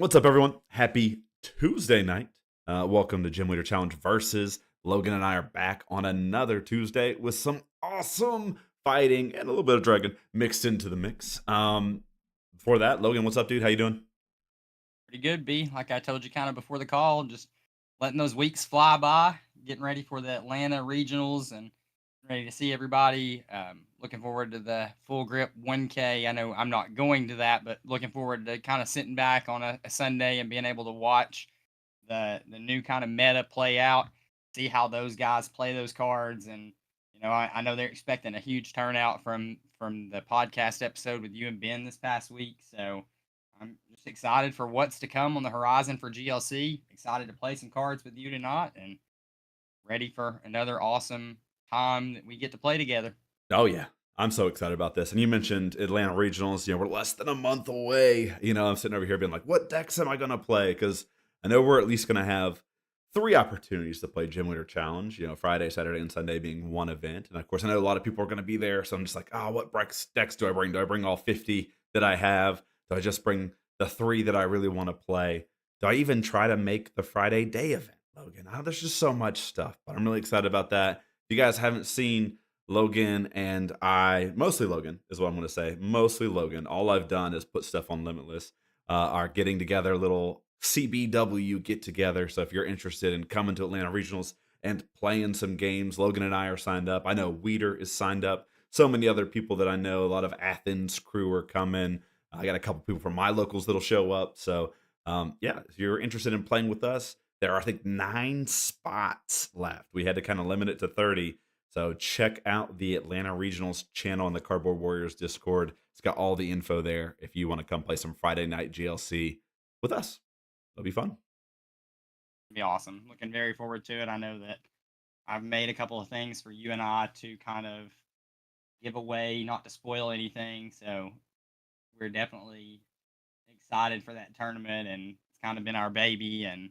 What's up, everyone? Happy Tuesday night. Welcome to Gym Leader Challenge versus Logan and I are back on another Tuesday with some awesome fighting and a little bit of dragon mixed into the mix. Before that, Logan, what's up, dude? How you doing? Pretty good, B. Like I told you kind of before the call, just letting those weeks fly by, getting ready for the Atlanta regionals and ready to see everybody. Looking forward to the full grip 1K. I know I'm not going to that, but looking forward to kind of sitting back on a Sunday and being able to watch the new kind of meta play out, see how those guys play those cards. And I know they're expecting a huge turnout from the podcast episode with you and Ben this past week. So I'm just excited for what's to come on the horizon for GLC. Excited to play some cards with you tonight and ready for another awesome time that we get to play together. Oh yeah, I'm so excited about this. And you mentioned Atlanta Regionals. We're less than a month away. I'm sitting over here being like, what decks am I gonna play? Because I know we're at least gonna have three opportunities to play Gym Leader Challenge. Friday, Saturday, and Sunday being one event. And of course, I know a lot of people are gonna be there. So I'm just like, what decks do I bring? Do I bring all 50 that I have? Do I just bring the three that I really want to play? Do I even try to make the Friday day event, Logan? There's just so much stuff, but I'm really excited about that. If you guys haven't seen Logan and I, mostly Logan is what I'm going to say. Mostly Logan. All I've done is put stuff on Limitless. Are getting together, little CBW get together. So if you're interested in coming to Atlanta Regionals and playing some games, Logan and I are signed up. I know Weeder is signed up. So many other people that I know. A lot of Athens crew are coming. I got a couple people from my locals that'll show up. So yeah, if you're interested in playing with us, there are I think 9 spots left. We had to kind of limit it to 30, so check out the Atlanta Regionals channel on the Cardboard Warriors Discord. It's got all the info there if you want to come play some Friday night GLC with us. It'll be fun. Be awesome. Looking very forward to it. I know that I've made a couple of things for you and I to kind of give away, not to spoil anything. So we're definitely excited for that tournament, and it's kind of been our baby. And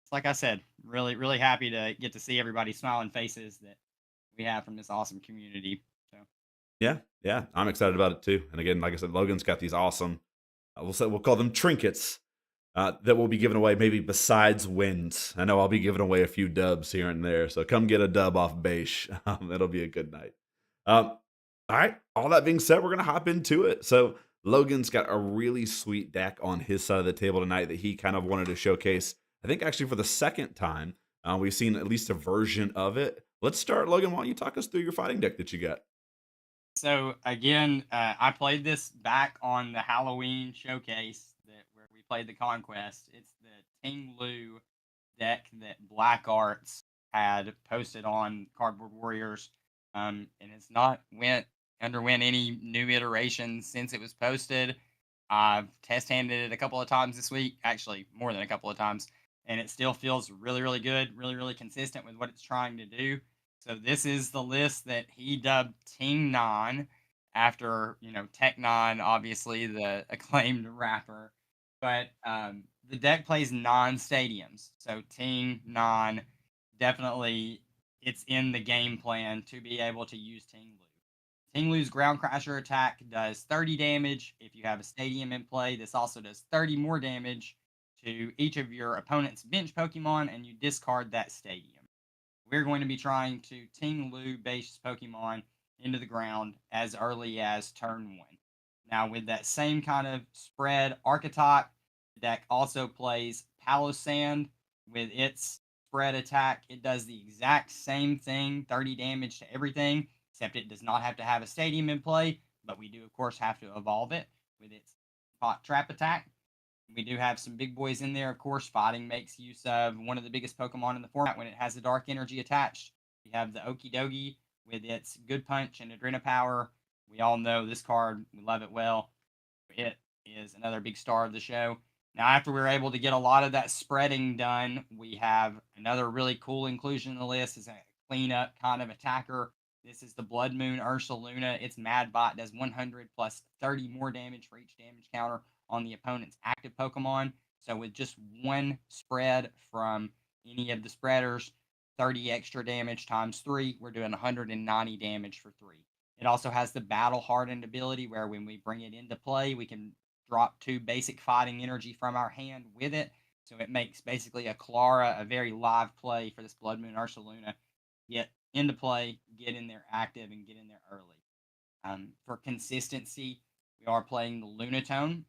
it's like I said, really, really happy to get to see everybody's smiling faces that we have from this awesome community. So Yeah, yeah, I'm excited about it too. And again, like I said, Logan's got these awesome, we'll call them trinkets that will be given away. Maybe besides wins, I know I'll be giving away a few dubs here and there. So come get a dub off Beige. It'll be a good night. Um, all right. All that being said, we're gonna hop into it. So Logan's got a really sweet deck on his side of the table tonight that he kind of wanted to showcase. I think actually for the second time, we've seen at least a version of it. Let's start, Logan. Why don't you talk us through your fighting deck that you got? So again, I played this back on the Halloween showcase that where we played the Conquest. It's the Ting-Lu deck that Black Arts had posted on Cardboard Warriors, and it's not went underwent any new iterations since it was posted. I've test handed it a couple of times this week, actually more than a couple of times, and it still feels really, really good, really, really consistent with what it's trying to do. So this is the list that he dubbed Team 9 after, Tech 9, obviously the acclaimed rapper. But the deck plays non-stadiums. So Ting 9 definitely it's in the game plan to be able to use Ting-Lu. Ting-Lu's Ground Crasher attack does 30 damage if you have a stadium in play. This also does 30 more damage to each of your opponent's bench Pokemon, and you discard that stadium. We're going to be trying to Ting-Lu base Pokemon into the ground as early as turn 1. Now, with that same kind of spread archetype, the deck also plays Palossand with its spread attack. It does the exact same thing, 30 damage to everything, except it does not have to have a stadium in play, but we do, of course, have to evolve it with its pot trap attack. We do have some big boys in there. Of course, fighting makes use of one of the biggest Pokemon in the format when it has the dark energy attached. We have the Okidogi with its Good Punch and Adrena Power. We all know this card. We love it well. It is another big star of the show. Now, after we are able to get a lot of that spreading done, we have another really cool inclusion in the list is a cleanup kind of attacker. This is the Blood Moon Ursaluna. Its Mad Bot does 100 plus 30 more damage for each damage counter on the opponent's active Pokemon. So with just one spread from any of the spreaders, 30 extra damage times 3, we're doing 190 damage for 3. It also has the Battle Hardened ability where when we bring it into play, we can drop 2 basic fighting energy from our hand with it. So it makes basically a Clara a very live play for this Blood Moon Ursaluna. Get into play, get in there active, and get in there early. For consistency, we are playing the Lunatone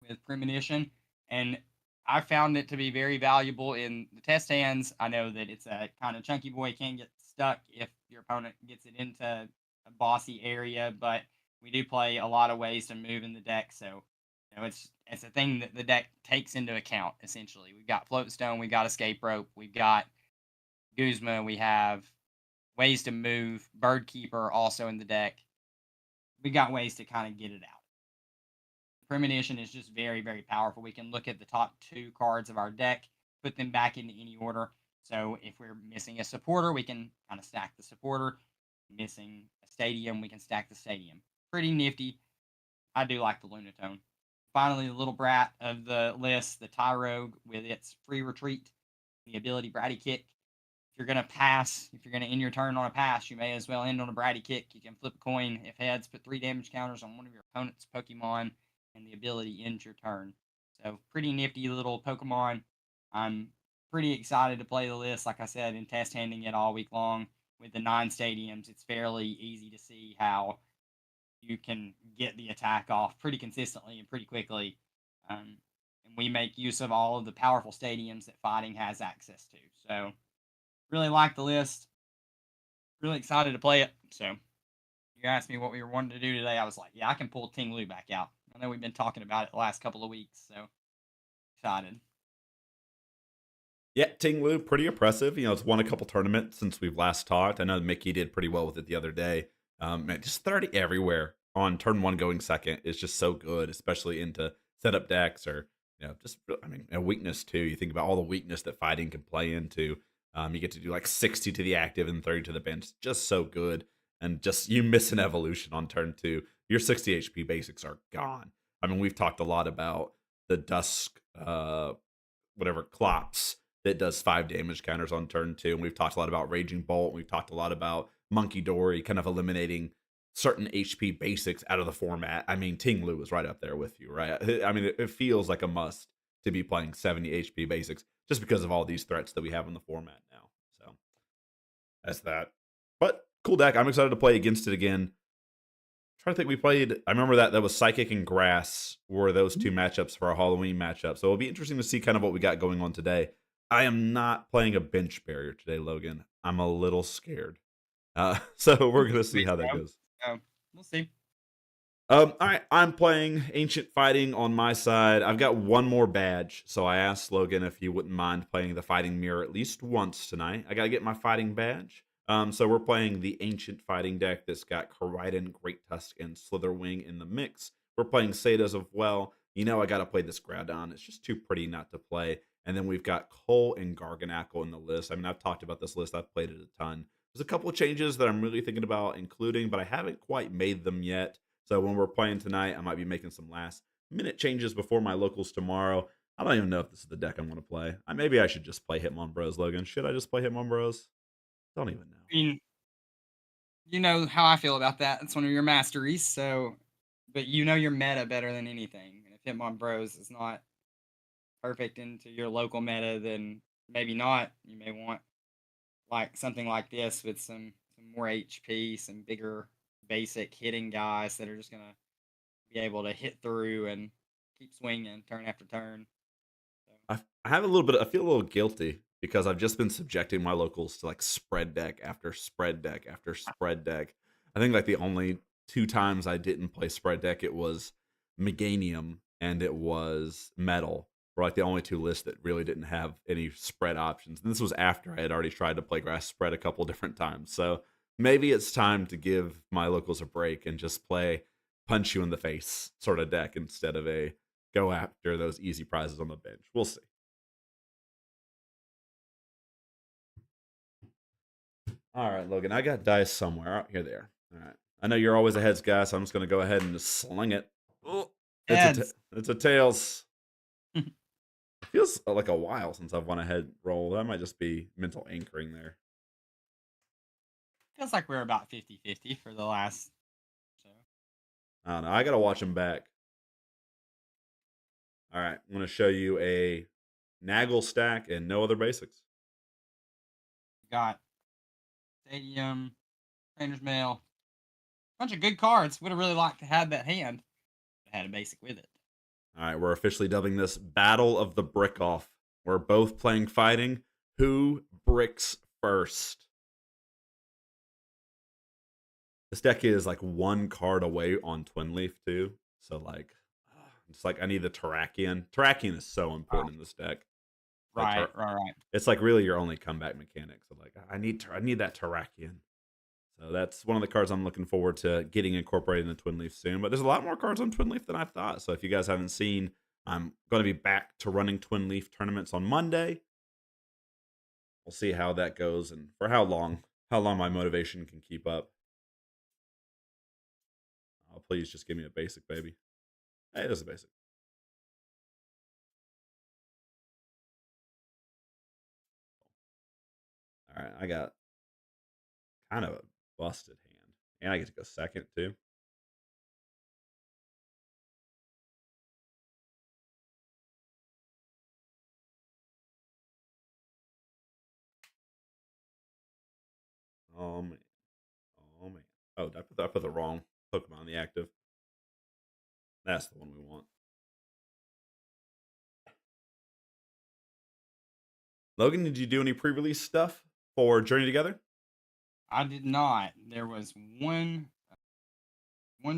with Premonition, and I found it to be very valuable in the test hands. I know that it's a kind of chunky boy, can get stuck if your opponent gets it into a bossy area, but we do play a lot of ways to move in the deck, so it's a thing that the deck takes into account. Essentially, we've got Floatstone, we've got Escape Rope, we've got Guzma, we have ways to move, Bird Keeper also in the deck. We got ways to kind of get it out. Premonition is just very, very powerful. We can look at the top 2 cards of our deck, put them back into any order. So if we're missing a supporter, we can kind of stack the supporter. Missing a stadium, we can stack the stadium. Pretty nifty. I do like the Lunatone. Finally, the little brat of the list, the Tyrogue, with its free retreat, the ability Bratty Kick. If you're going to pass, if you're going to end your turn on a pass, you may as well end on a Bratty Kick. You can flip a coin. If heads, put 3 damage counters on one of your opponent's Pokemon, and the ability ends your turn. So pretty nifty little Pokemon. I'm pretty excited to play the list. Like I said, in test handing it all week long with the 9 stadiums, it's fairly easy to see how you can get the attack off pretty consistently and pretty quickly. And we make use of all of the powerful stadiums that fighting has access to. So really like the list. Really excited to play it. So you asked me what we were wanting to do today. I was like, yeah, I can pull Ting-Lu back out. I know we've been talking about it the last couple of weeks, so excited. Yeah, Ting-Lu, pretty impressive. It's won a couple tournaments since we've last talked. I know Mickey did pretty well with it the other day. Man, just 30 everywhere on turn 1 going second is just so good, especially into setup decks or, just, I mean, a weakness too. You think about all the weakness that fighting can play into. You get to do like 60 to the active and 30 to the bench. Just so good. And just you miss an evolution on turn 2. Your 60 HP basics are gone. I mean, we've talked a lot about the Dusk, whatever, Clops that does 5 damage counters on turn 2. And we've talked a lot about Raging Bolt. We've talked a lot about Monkey Dory kind of eliminating certain HP basics out of the format. I mean, Ting-Lu is right up there with you, right? I mean, it feels like a must to be playing 70 HP basics just because of all these threats that we have in the format now. So that's that. But cool deck. I'm excited to play against it again. Trying to think, we played. I remember that was Psychic and Grass were those 2 matchups for our Halloween matchup. So it'll be interesting to see kind of what we got going on today. I am not playing a bench barrier today, Logan. I'm a little scared. So we're gonna see how that goes. So we'll see. All right, I'm playing Ancient Fighting on my side. I've got 1 more badge, so I asked Logan if he wouldn't mind playing the Fighting Mirror at least once tonight. I gotta get my fighting badge. So we're playing the Ancient Fighting deck that's got Koraidon, Great Tusk, and Slitherwing in the mix. We're playing Sadas as well. I gotta play this Groudon. It's just too pretty not to play. And then we've got Cole and Garganackle in the list. I mean, I've talked about this list. I've played it a ton. There's a couple of changes that I'm really thinking about including, but I haven't quite made them yet. So when we're playing tonight, I might be making some last minute changes before my locals tomorrow. I don't even know if this is the deck I'm going to play. Maybe I should just play Hitmon Bros, Logan. Should I just play Hitmon Bros? Don't even know. I mean, you know how I feel about that. It's one of your masteries, so but you know your meta better than anything. And if Hitmon Bros is not perfect into your local meta, then maybe not. You may want like something like this with some more HP, some bigger basic hitting guys that are just gonna be able to hit through and keep swinging turn after turn. So, I have a little bit. I feel a little guilty because I've just been subjecting my locals to like spread deck after spread deck after spread deck. I think like the only 2 times I didn't play spread deck, it was Meganium and it was Metal. Were like the only 2 lists that really didn't have any spread options. And this was after I had already tried to play grass spread a couple different times. So maybe it's time to give my locals a break and just play punch you in the face sort of deck instead of a go after those easy prizes on the bench. We'll see. All right, Logan, I got dice somewhere. Oh, here they are. All right. I know you're always a heads guy, so I'm just going to go ahead and just sling it. Oh, heads. it's a tails. It feels like a while since I've won a head roll. That might just be mental anchoring there. Feels like we're about 50-50 for the last. So I don't know. I got to watch them back. All right, I'm going to show you a Naggle stack and no other basics. Got Stadium, Trainer's Mail, bunch of good cards. Would have really liked to have that hand. Had a basic with it. All right, we're officially dubbing this Battle of the Brick Off. We're both playing fighting. Who bricks first? This deck is like one card away on Twin Leaf too. So like, it's like I need the Terrakion. Terrakion is so Oh, important in this deck. That right, right, right. it's like really your only comeback mechanic. So like, I need that Terrakion. So that's one of the cards I'm looking forward to getting incorporated into Twin Leaf soon. But there's a lot more cards on Twin Leaf than I thought. So if you guys haven't seen, I'm going to be back to running Twin Leaf tournaments on Monday. We'll see how that goes and for how long my motivation can keep up. Oh, please just give me a basic, baby. Hey, there's a basic. All right, I got kind of a busted hand. And I get to go second, too. Oh, man. Oh, man. Oh, I put the wrong Pokemon on the active. That's the one we want. Logan, did you do any pre-release stuff for Journey Together? I did not. There was one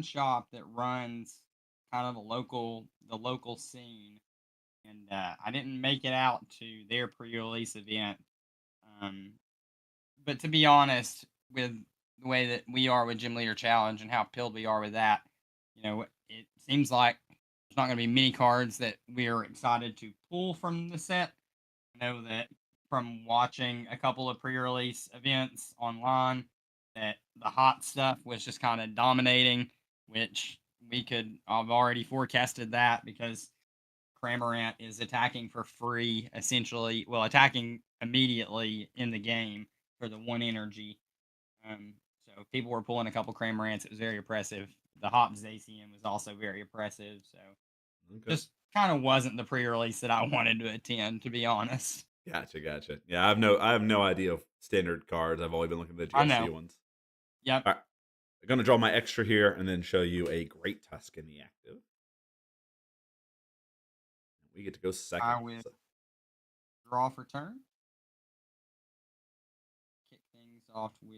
shop that runs kind of the local scene, and I didn't make it out to their pre-release event. Um, but to be honest, with the way that we are with Gym Leader Challenge and how pilled we are with that, it seems like there's not going to be many cards that we're excited to pull from the set. I know that from watching a couple of pre-release events online, that the hot stuff was just kind of dominating, which I've already forecasted that because Cramorant is attacking for free, essentially. Well, attacking immediately in the game for the one energy. So people were pulling a couple Cramorants. It was very impressive. The Hops ACM was also very impressive. So Okay. just kind of wasn't the pre-release that I wanted to attend, to be honest. Gotcha. Yeah, I have no idea of standard cards. I've only been looking at the I DLC know. ones. Yep. All right. I'm gonna draw my extra here and then show you a Great Tusk in the active. We get to go second. I will draw for turn. Kick things off with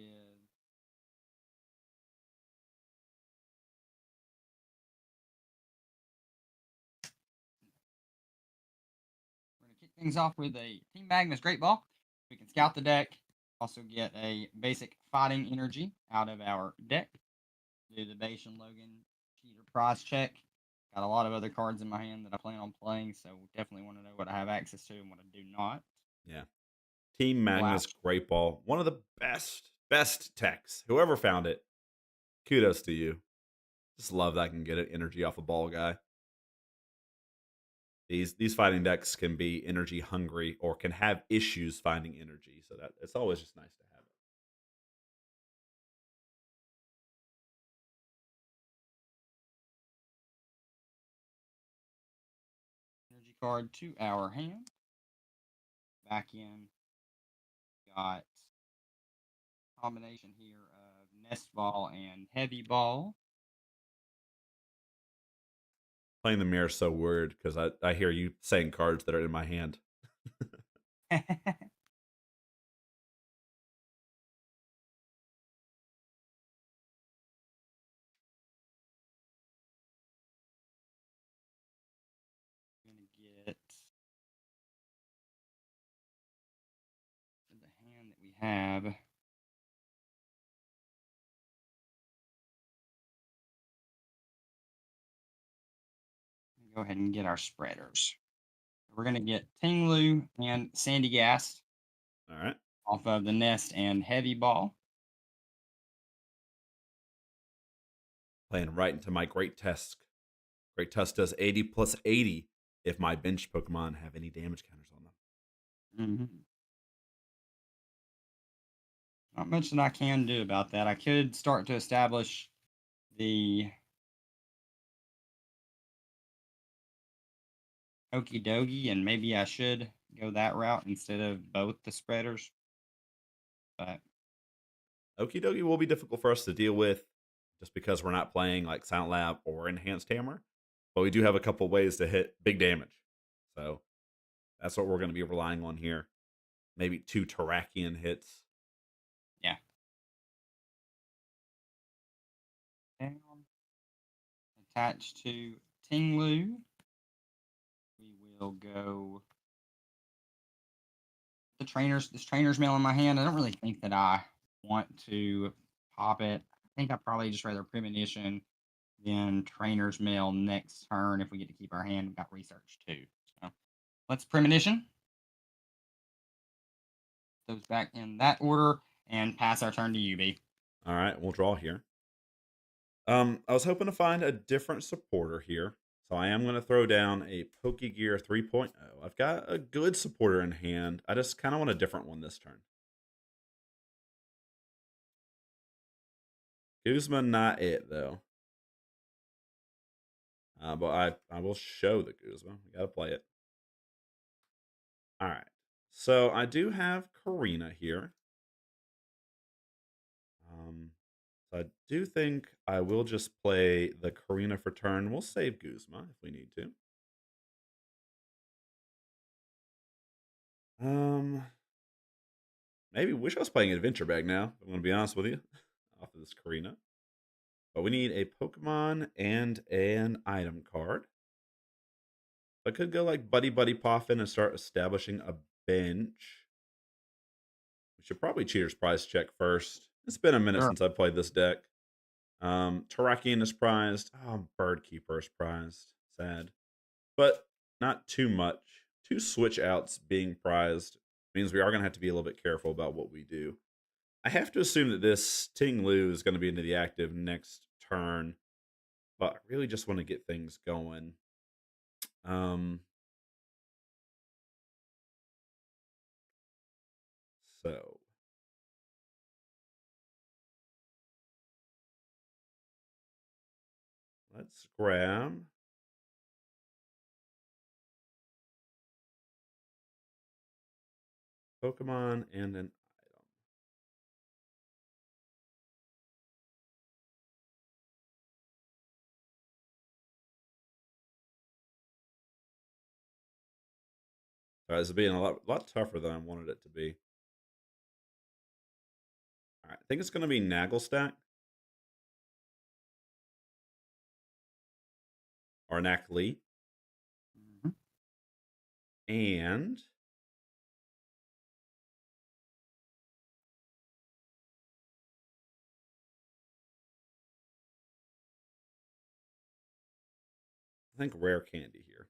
we're gonna kick things off with a Team Magnus Great Ball. We can scout the deck. Also get a basic fighting energy out of our deck. Do the Bastion Logan cheater prize check. Got a lot of other cards in my hand that I plan on playing, so definitely want to know what I have access to and what I do not. Yeah. Team Magnus Flash. Great Ball. One of the best techs. Whoever found it, kudos to you. Just love that I can get an energy off a ball guy. These fighting decks can be energy hungry or can have issues finding energy. So that it's always just nice to have it. Energy card to our hand. Back in, got a combination here of Nest Ball and Heavy Ball. Playing the mirror is so weird because I hear you saying cards that are in my hand. Gonna get the hand that we have. Go ahead and get our spreaders. We're gonna get Ting-Lu and Sandy Gas All right. off of the Nest and Heavy Ball. Playing right into my Great Tusk. Great Tusk does 80 plus 80 if my bench Pokemon have any damage counters on them. Mm-hmm. Not much that I can do about that. I could start to establish the Okie dokie, and maybe I should go that route instead of both the spreaders. But Okie dokie will be difficult for us to deal with just because we're not playing like Silent Lab or Enhanced Hammer, but we do have a couple ways to hit big damage. So that's what we're going to be relying on here. Maybe 2 Terrakian hits. yeah, down attached to Ting-Lu. We will go this trainer's mail in my hand. I don't really think that I want to pop it. I think I probably just rather premonition than trainer's mail next turn if we get to keep our hand. We've got research too. So let's premonition those back in that order and pass our turn to you, B. All right, we'll draw here. I was hoping to find a different supporter here. So I am going to throw down a Pokegear 3.0. I've got a good supporter in hand. I just kind of want a different one this turn. Guzma, not it though. But I will show the Guzma. We got to play it. All right. So I do have Karina here. So I do think I will just play the Karina for turn. We'll save Guzma if we need to. Maybe wish I was playing Adventure Bag now. I'm going to be honest with you. Off of this Karina. But we need a Pokemon and an item card. I could go like Buddy Buddy Poffin and start establishing a bench. We should probably Cheater's Prize check first. It's been a minute Sure. since I played this deck. Terrakion is prized. Oh, Bird Keeper is prized. Sad. But not too much. 2 switch outs being prized means we are going to have to be a little bit careful about what we do. I have to assume that this Ting-Lu is going to be into the active next turn, but I really just want to get things going. So let's grab Pokemon and an item. This is being a lot tougher than I wanted it to be. All right, I think it's going to be Nagelstack or Lee. Mhm. And I think Rare Candy here.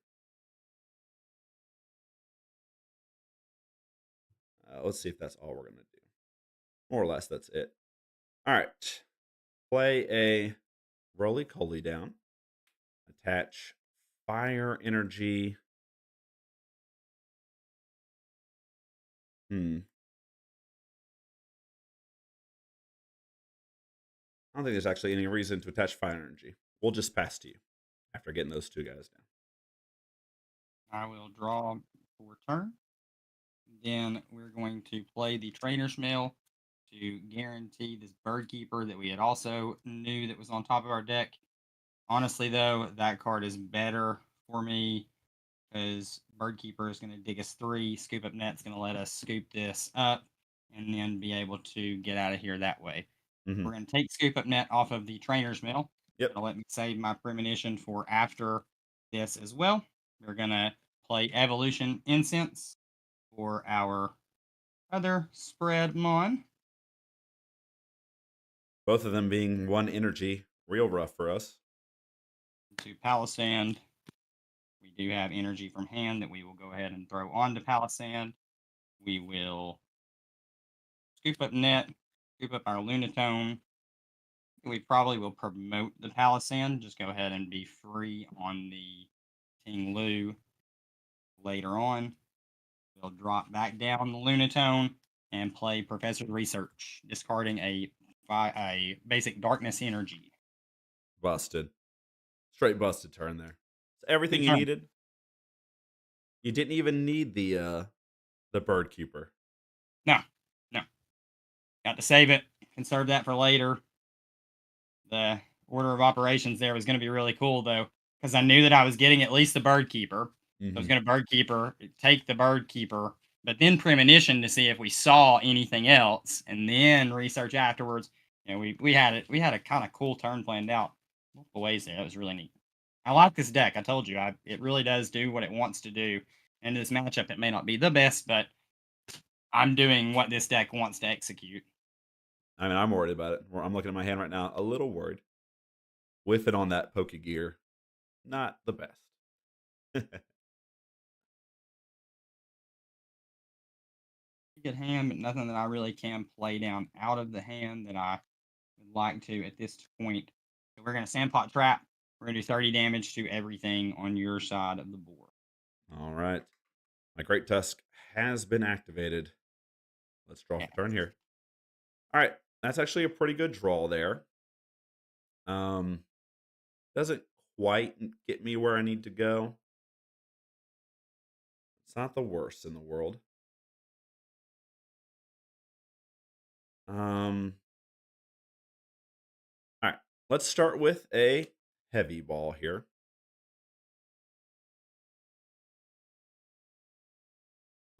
Let's see if that's all we're going to do. More or less, that's it. All right. Play a Roly Coly down. Attach Fire Energy. I don't think there's actually any reason to attach Fire Energy. We'll just pass to you after getting those 2 guys down. I will draw for turn. Then we're going to play the trainer's mail to guarantee this bird keeper that we had also knew that was on top of our deck. Honestly, though, that card is better for me because bird keeper is going to dig us 3. Scoop up net's going to let us scoop this up and then be able to get out of here that way. Mm-hmm. We're going to take scoop up net off of the trainer's mail. Yep. That'll let me save my premonition for after this as well. We're going to play evolution incense for our other spread mon. Both of them being 1 energy. Real rough for us. To Palisand. We do have energy from hand that we will go ahead and throw onto Palisand. We will scoop up net, scoop up our Lunatone. We probably will promote the Palisand. Just go ahead and be free on the Ting-Lu later on. We'll drop back down the Lunatone and play Professor Research, discarding a basic darkness energy. Busted. Straight busted turn there. It's everything Good you turn. needed. You didn't even need the bird keeper. No, no. Got to save it, conserve that for later. The order of operations there was going to be really cool though, because I knew that I was getting at least the bird keeper. So I was Mhm. going to bird keeper, take the bird keeper, but then premonition to see if we saw anything else, and then research afterwards. We had a kind of cool turn planned out multiple ways there. That was really neat. I like this deck. I told you, it really does do what it wants to do. And this matchup, it may not be the best, but I'm doing what this deck wants to execute. I mean, I'm worried about it. I'm looking at my hand right now, a little worried. With it on that poke gear, not the best. Good hand, but nothing that I really can play down out of the hand that I would like to at this point. So we're going to sandpot trap. We're going to do 30 damage to everything on your side of the board. All right. My Great Tusk has been activated. Let's draw Yeah. for turn here. All right. That's actually a pretty good draw there. Um, doesn't quite get me where I need to go. It's not the worst in the world. All right. Let's start with a heavy ball here.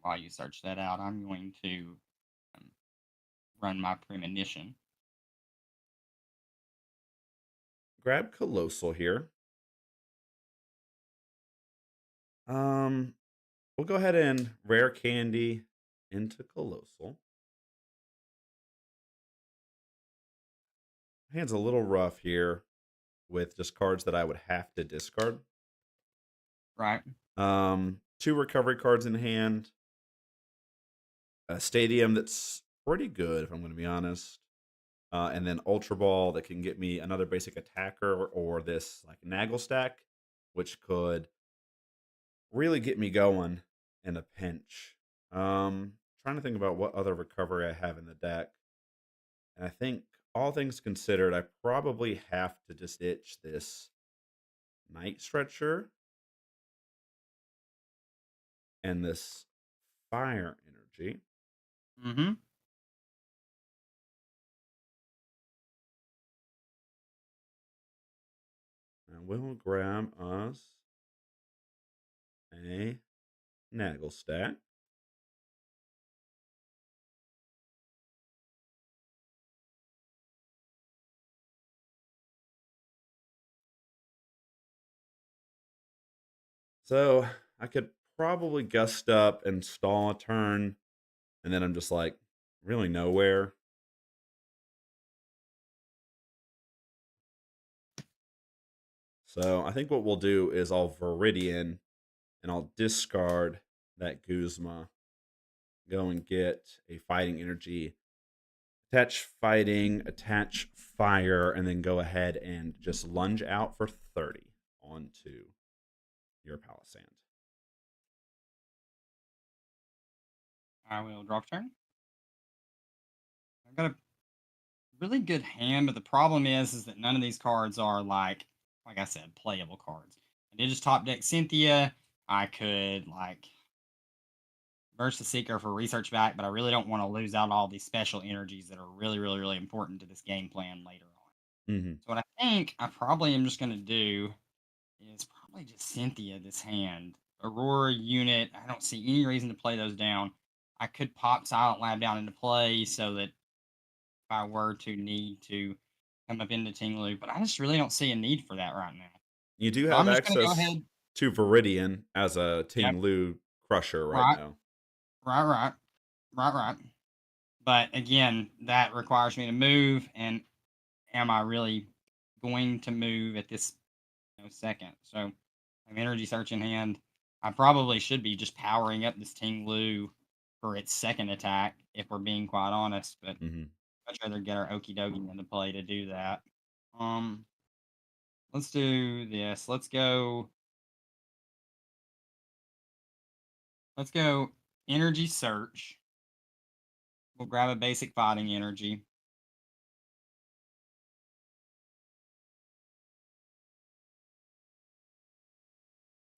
While you search that out, I'm going to um, run my premonition. Grab Colossal here. Um, we'll go ahead and rare candy into Colossal. Hand's a little rough here with just cards that I would have to discard. Right. Two recovery cards in hand. A stadium that's pretty good, if I'm going to be honest. And then Ultra Ball that can get me another basic attacker or this like Naggle stack, which could really get me going in a pinch. Trying to think about what other recovery I have in the deck. And I think all things considered, I probably have to just ditch this Night Stretcher and this Fire Energy. Mm-hmm. And we'll grab us a Naggle stack. So I could probably gust up and stall a turn, and then I'm just like really nowhere. So I think what we'll do is I'll Viridian and I'll discard that Guzma, go and get a fighting energy, attach fighting, attach fire, and then go ahead and just lunge out for 30 onto your Palisand. I will drop turn. I've got a really good hand, but the problem is that none of these cards are like I said, playable cards. I did just top deck Cynthia. I could like burst the seeker for research back, but I really don't want to lose out all these special energies that are really, really, really important to this game plan later on. Mm-hmm. So what I think I probably am just gonna do is probably just Cynthia this hand. Aurora unit. I don't see any reason to play those down. I could pop Silent Lab down into play so that if I were to need to come up into Ting-Lu, but I just really don't see a need for that right now. You do So have I'm just gonna go access ahead. to Viridian as a Yep. Ting-Lu crusher right Right. now. Right. Right. Right. Right. But again, that requires me to move, and am I really going to move at this second? So I'm energy search in hand. I probably should be just powering up this Ting-Lu for its second attack, if we're being quite honest. But Mm-hmm. I'd rather get our Okie dokie into play to do that. Um, let's do this. Let's go. Let's go. Energy search. We'll grab a basic fighting energy.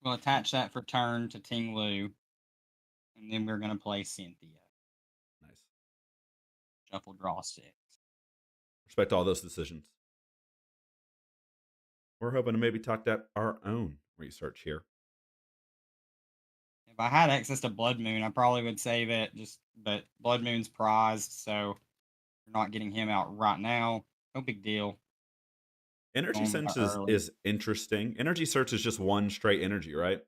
We'll attach that for turn to Ting-Lu, and then we're gonna play Cynthia. Nice. Shuffle, draw six. Respect all those decisions. We're hoping to maybe talk that our own research here. If I had access to Blood Moon, I probably would save it. But Blood Moon's prized, so we're not getting him out right now. No big deal. Energy Going Sense early. is interesting. Energy Search is just one straight energy, right?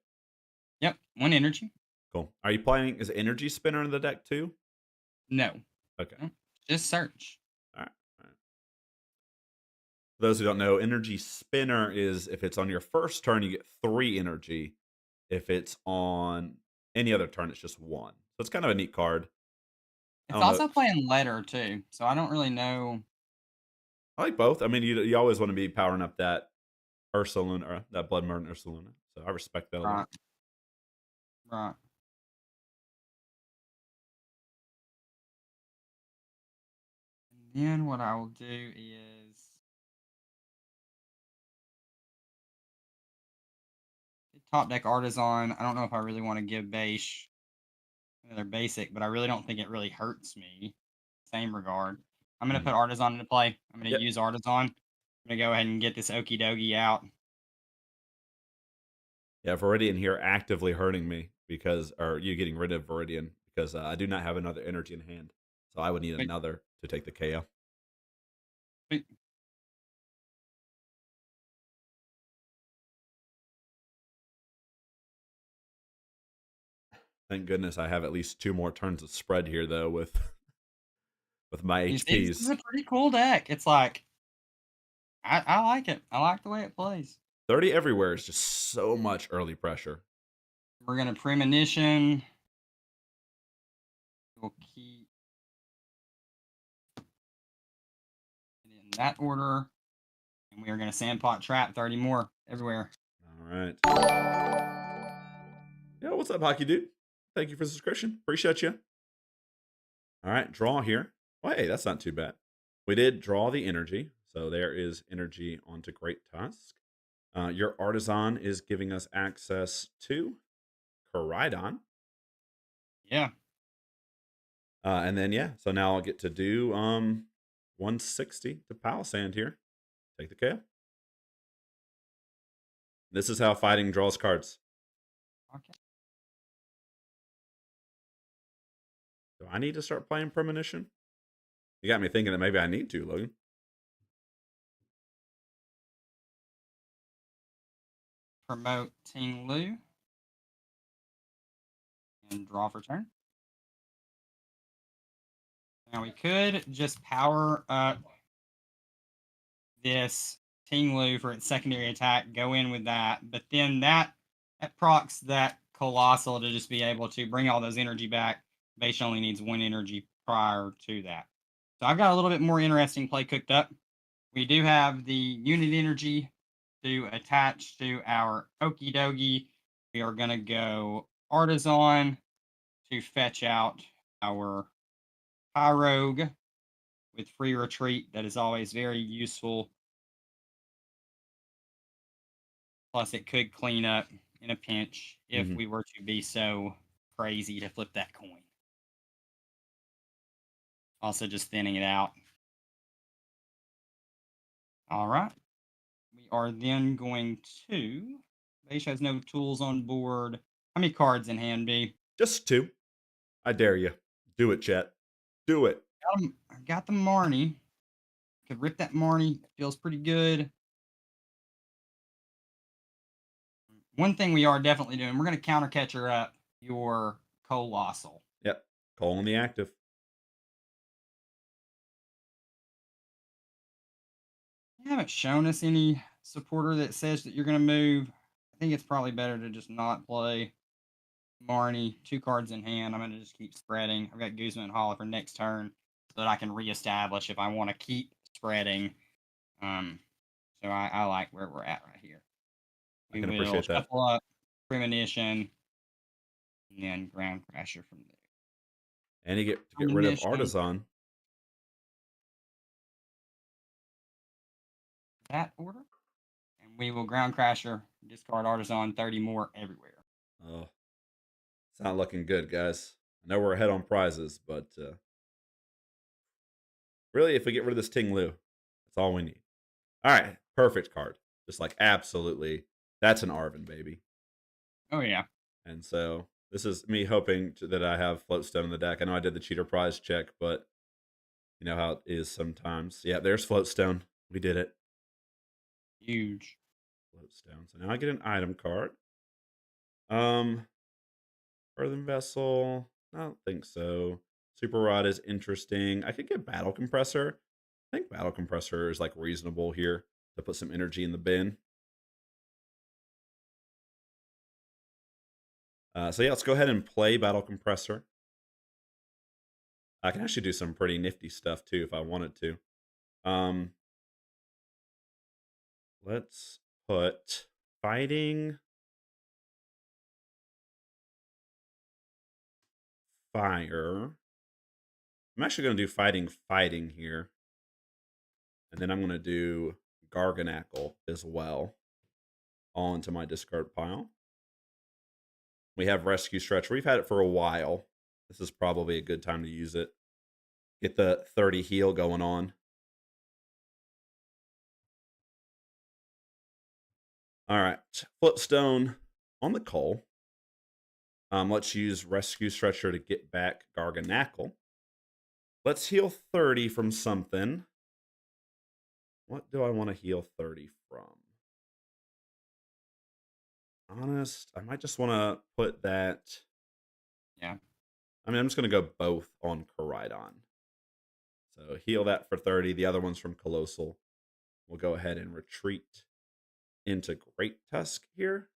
Yep, one energy. Cool. Are you playing? Is Energy Spinner in the deck too? No, Okay. no, just search. All right. All right. For those who don't know, Energy Spinner is if it's on your first turn, you get 3 energy. If it's on any other turn, it's just 1. So it's kind of a neat card. I It's don't know. also playing letter too, so I don't really know. I like both. I mean, you always want to be powering up that Ursaluna, or that Blood Moon Ursaluna. So I respect that a lot. Right, right. And then what I will do is top deck Artisan. I don't know if I really want to give base another basic, but I really don't think it really hurts me. Same regard. I'm gonna Mhm. put Artisan into play. I'm gonna Yep. use Artisan. I'm gonna go ahead and get this Okie dokie out. Yeah, Viridian here actively hurting me because, or you getting rid of Viridian because I do not have another energy in hand. So I would need But, another to take the KO. but Thank goodness I have at least 2 more turns of spread here though with with my you see, this is HPs. a pretty cool deck. It's like I like it. I like the way it plays. 30 everywhere is just so much early pressure. We're gonna premonition. We'll keep it in that order, and we are gonna sandpot trap 30 more everywhere. All right. Yeah, what's up, Hockey Dude? Thank you for the subscription. Appreciate you. All right, draw here. Well, hey, that's not too bad. We did draw the energy. So there is energy onto Great Tusk. Your Artisan is giving us access to Koridon. Yeah. And then, yeah, so now I'll get to do 160 to Palisand here. Take the KO. This is how fighting draws cards. Okay. Do I need to start playing Premonition? You got me thinking that maybe I need to, Logan. Promote Ting-Lu and draw for turn. Now we could just power up this Ting-Lu for its secondary attack, go in with that, but then that procs that Colossal to just be able to bring all those energy back. Base only needs 1 energy prior to that. So I've got a little bit more interesting play cooked up. We do have the unit energy to attach to our Okie Dokie. We are going to go Artisan to fetch out our Pyrogue with free retreat. That is always very useful. Plus, it could clean up in a pinch if Mm-hmm. we were to be so crazy to flip that coin. Also, just thinning it out. All right. We are then going to. Base has no tools on board. How many cards in hand, B? Just 2. I dare you. Do it, chat. Do it. I got the Marnie. Could rip that Marnie. Feels pretty good. One thing we are definitely doing, we're going to counter catcher up your Colossal. Yep. Calling the active. You haven't shown us any supporter that says that you're going to move. I think it's probably better to just not play Marnie. 2 cards in hand. I'm going to just keep spreading. I've got Guzman and Holler for next turn so that I can reestablish if I want to keep spreading. So I like where we're at right here. I We can will appreciate that. shuffle up, premonition, and then ground crasher from there. And you get to get rid of Premonition, Artisan. that order, and we will ground crasher Discard Artisan, 30 more everywhere. Oh, it's not looking good, guys. I know we're ahead on prizes, but really, if we get rid of this Ting-Lu, that's all we need. All right, perfect card. Just like absolutely, that's an Arvin, baby. Oh, yeah. And so this is me hoping that I have Floatstone in the deck. I know I did the cheater prize check, but you know how it is sometimes. Yeah, there's Floatstone. We did it. Huge. Floatstone. So now I get an item card. Earthen Vessel. I don't think so. Super Rod is interesting. I could get Battle Compressor. I think Battle Compressor is like reasonable here to put some energy in the bin. So yeah, let's go ahead and play Battle Compressor. I can actually do some pretty nifty stuff too if I wanted to. Let's put Fighting Fire. I'm actually going to do Fighting here. And then I'm going to do Garganackle as well onto my discard pile. We have Rescue Stretch. We've had it for a while. This is probably a good time to use it. Get the 30 heal going on. All right. Flipstone on the Coal. Let's use Rescue Stretcher to get back Garganackle. Let's heal 30 from something. What do I want to heal 30 from? Honest, I might just want to put that. Yeah. I mean, I'm just going to go both on Koraidon. So heal that for 30. The other one's from Colossal. We'll go ahead and retreat into Great Tusk here.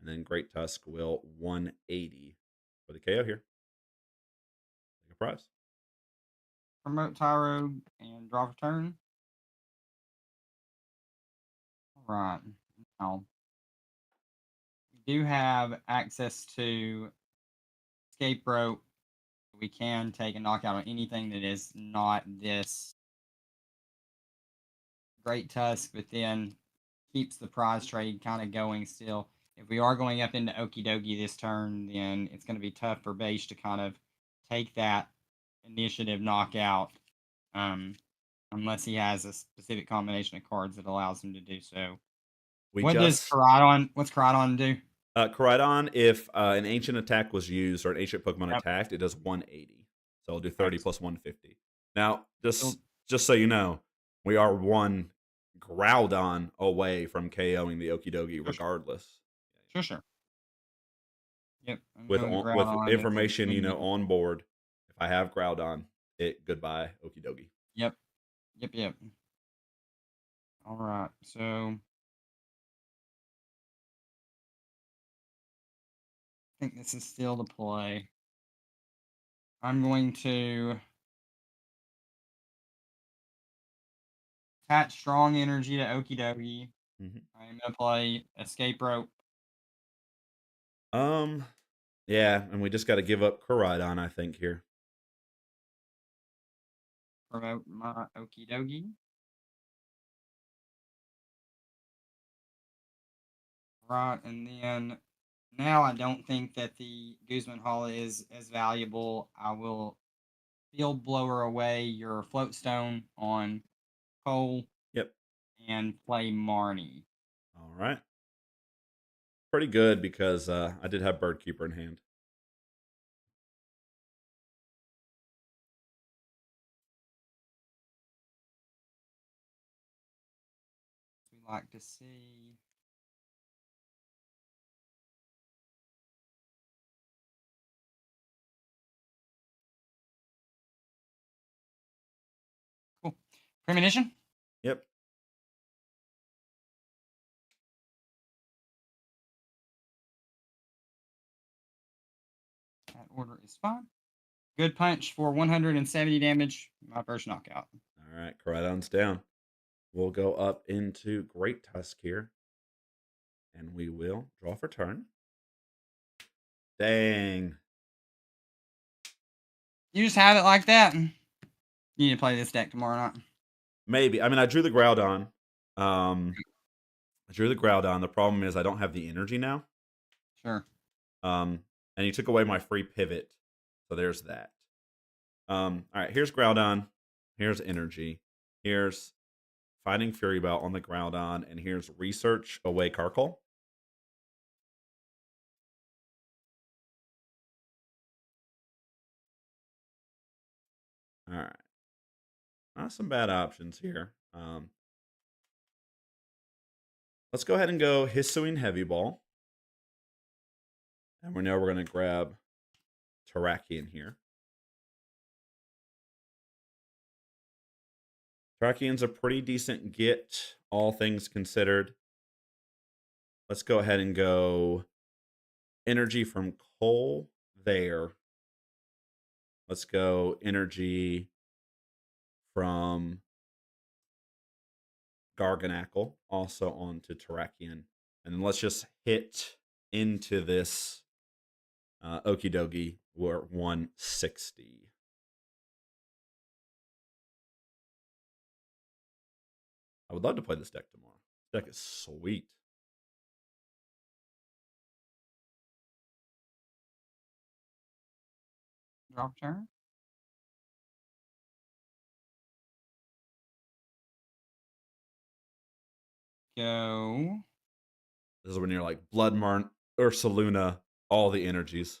And then Great Tusk will 180 for the KO here. Take a prize. Promote Tyro and draw for turn. All right. Now, we do have access to Escape Rope. We can take a knockout on anything that is not this Great Tusk, but then keeps the prize trade kind of going still. If we are going up into Okie Dokie this turn, then it's going to be tough for Beige to kind of take that initiative knockout, unless he has a specific combination of cards that allows him to do so. What's Koraidon do? Koraidon, if an ancient attack was used or an ancient Pokemon attacked, it does 180. So I'll do 30 plus 150. Now, just so you know, we are one Groudon away from KOing the Okidogi regardless. Sure. Yep. With information, you know, on board, if I have Groudon, goodbye Okidogi. Yep. All right. So I think this is still the play. I'm going to attach strong energy to Okie Dokie. Mm-hmm. I'm going to play Escape Rope. Yeah, and we just got to give up Koraidon, I think, here. Promote my Okie Dokie. Right, and then now I don't think that the Guzman Hall is as valuable. I will Field Blower away your Floatstone on Cole. Yep. And play Marnie. All right. Pretty good because I did have Birdkeeper in hand. We like to see. Cool. Premonition? Yep. That order is fine. Good punch for 170 damage. My first knockout. All right, Koraidon's down. We'll go up into Great Tusk here. And we will draw for turn. Dang. You just have it like that. You need to play this deck tomorrow night. Maybe. I mean, I drew the Groudon. I drew the Groudon. The problem is I don't have the energy now. Sure. And he took away my free pivot. So there's that. All right, here's Groudon. Here's energy. Here's Fighting Fury Belt on the Groudon. And here's Research away Carkol. All right. Not some bad options here. Let's go ahead and go Hisuian Heavy Ball. And we know we're going to grab Terrakion here. Terrakion's a pretty decent get, all things considered. Let's go ahead and go energy from Cole there. Let's go energy from Garganackle, also onto Terrakion. And then let's just hit into this Okidogi. We're 160. I would love to play this deck tomorrow. This deck is sweet. Drop turn. Go. This is when you're like Bloodmarn, Ursaluna, all the energies.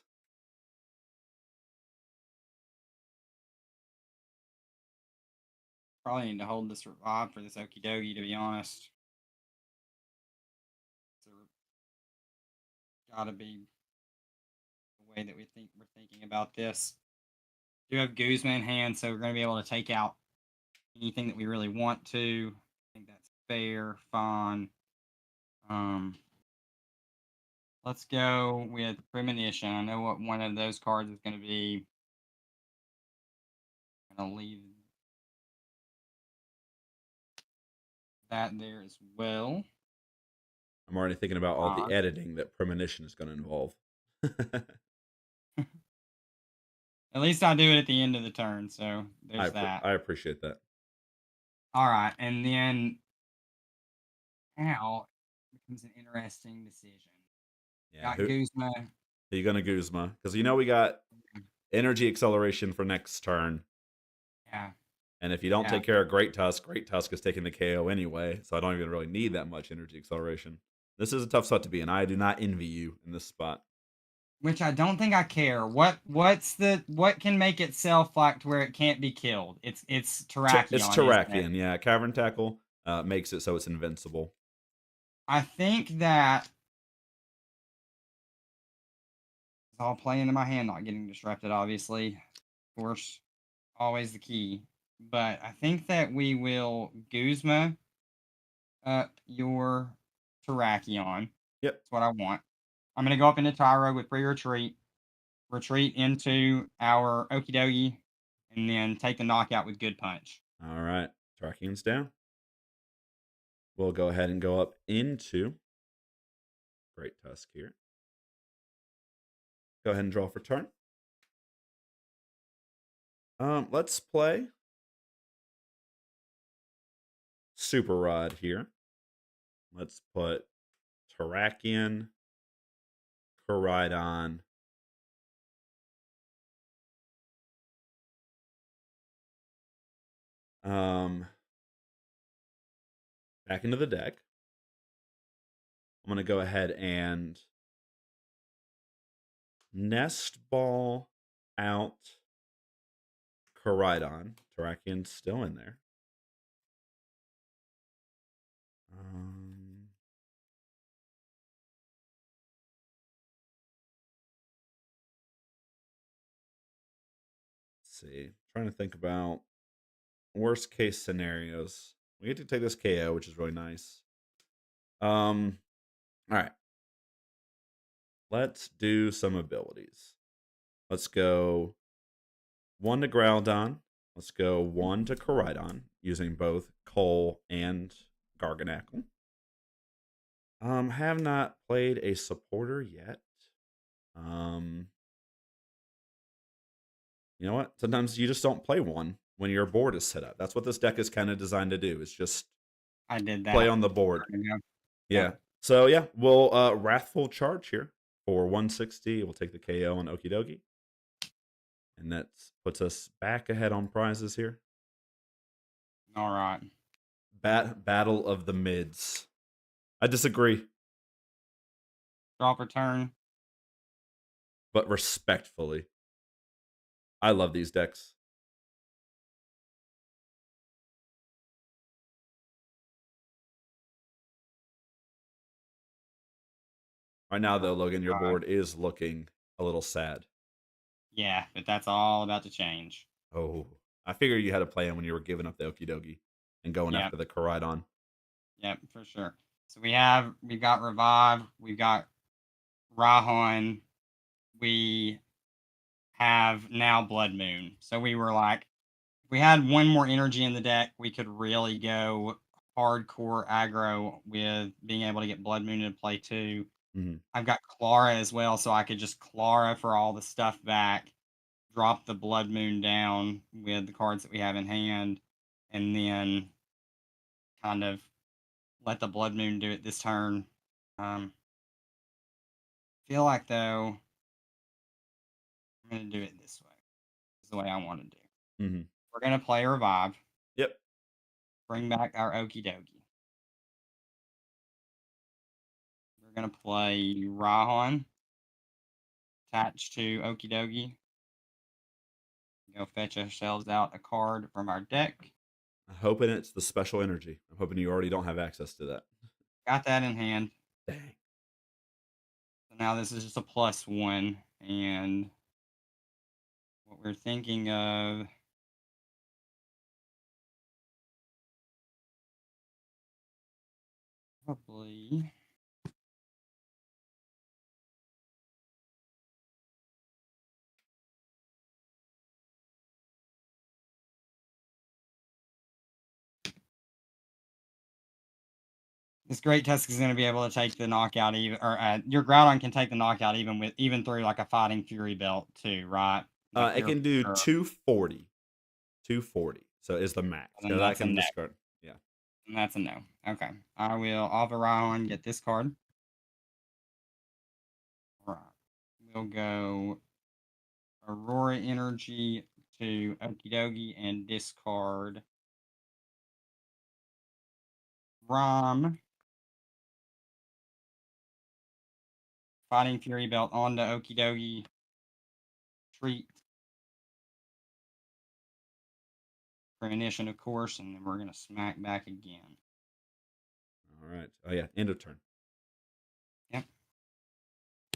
Probably need to hold this revive for this Okidogi, to be honest. So gotta be the way that we're thinking about this. We do have Guzma in hand, so we're going to be able to take out anything that we really want to. I think that's fair, fine. Let's go with Premonition. I know what one of those cards is going to be. I'm going to leave that there as well. I'm already thinking about all the editing that Premonition is going to involve. At least I do it at the end of the turn, so there's that. I appreciate that. All right, and then now it becomes an interesting decision. Yeah, got Guzma. Are you going to Guzma? Because you know we got energy acceleration for next turn. Yeah. And if you don't take care of Great Tusk is taking the KO anyway, so I don't even really need that much energy acceleration. This is a tough spot to be in. I do not envy you in this spot. Which I don't think I care. What can make itself like to where it can't be killed? It's Terrakion. It's Terrakion, yeah. Cavern Tackle makes it so it's invincible. I think that it's all playing in my hand, not getting disrupted, obviously. Of course, always the key. But I think that we will Guzma up your Terrakion. Yep. That's what I want. I'm going to go up into Tyro with pre-retreat, retreat into our Okidogi, and then take the knockout with Good Punch. All right. Terrakion's down. We'll go ahead and go up into Great Tusk here. Go ahead and draw for turn. Let's play Super Rod here. Let's put Terrakion, Koraidon, back into the deck. I'm going to go ahead and Nest Ball out Koraidon. Terrakion's still in there. Let's see. Trying to think about worst case scenarios. We get to take this KO, which is really nice. All right. Let's do some abilities. Let's go 1 to Groudon. Let's go 1 to Koraidon, using both Cole and Garganackle. Have not played a supporter yet. You know what? Sometimes you just don't play one when your board is set up. That's what this deck is kind of designed to do. Is just I did that. play on the board. Yeah. So yeah, we'll Wrathful Charge here for 160. We'll take the KO on Okie Dokie. And that puts us back ahead on prizes here. All right. Battle of the Mids. I disagree, Drop return. but respectfully. I love these decks. Right now, though, Logan, your board is looking a little sad. Yeah, but that's all about to change. Oh, I figured you had a plan when you were giving up the Okie Dokie and going Yep. after the Koraidon. Yep, for sure. So we've got Revive, we've got Rahan, we have now Blood Moon. So we were like, if we had one more energy in the deck, we could really go hardcore aggro with being able to get Blood Moon into play too. Mm-hmm. I've got Clara as well, so I could just Clara for all the stuff back, drop the Blood Moon down with the cards that we have in hand, and then kind of let the Blood Moon do it this turn. Feel like though I'm gonna do it this way. This is the way I want to do. Mm-hmm. We're gonna play Revive. Yep. Bring back our Okie Dokie. We're gonna play Rahan attached to Okie Dokie. Go fetch ourselves out a card from our deck. I'm hoping it's the special energy. I'm hoping you already don't have access to that. Got that in hand. Dang. So now this is just a +1, and what we're thinking of probably this Great Tusk is going to be able to take the knockout even, or your Groudon can take the knockout even through like a Fighting Fury belt too, right? Like It can do 240. 240. So is the max. Then Because I that's a can no. discard. Yeah. And that's a no. Okay. I will Alvaraon get this card. All right. We'll go Aurora Energy to Okie Dokie and discard Rom. Fighting Fury belt onto Okie Dokie. Treat. Premonition, of course, and then we're going to smack back again. All right. Oh yeah. End of turn. Yep.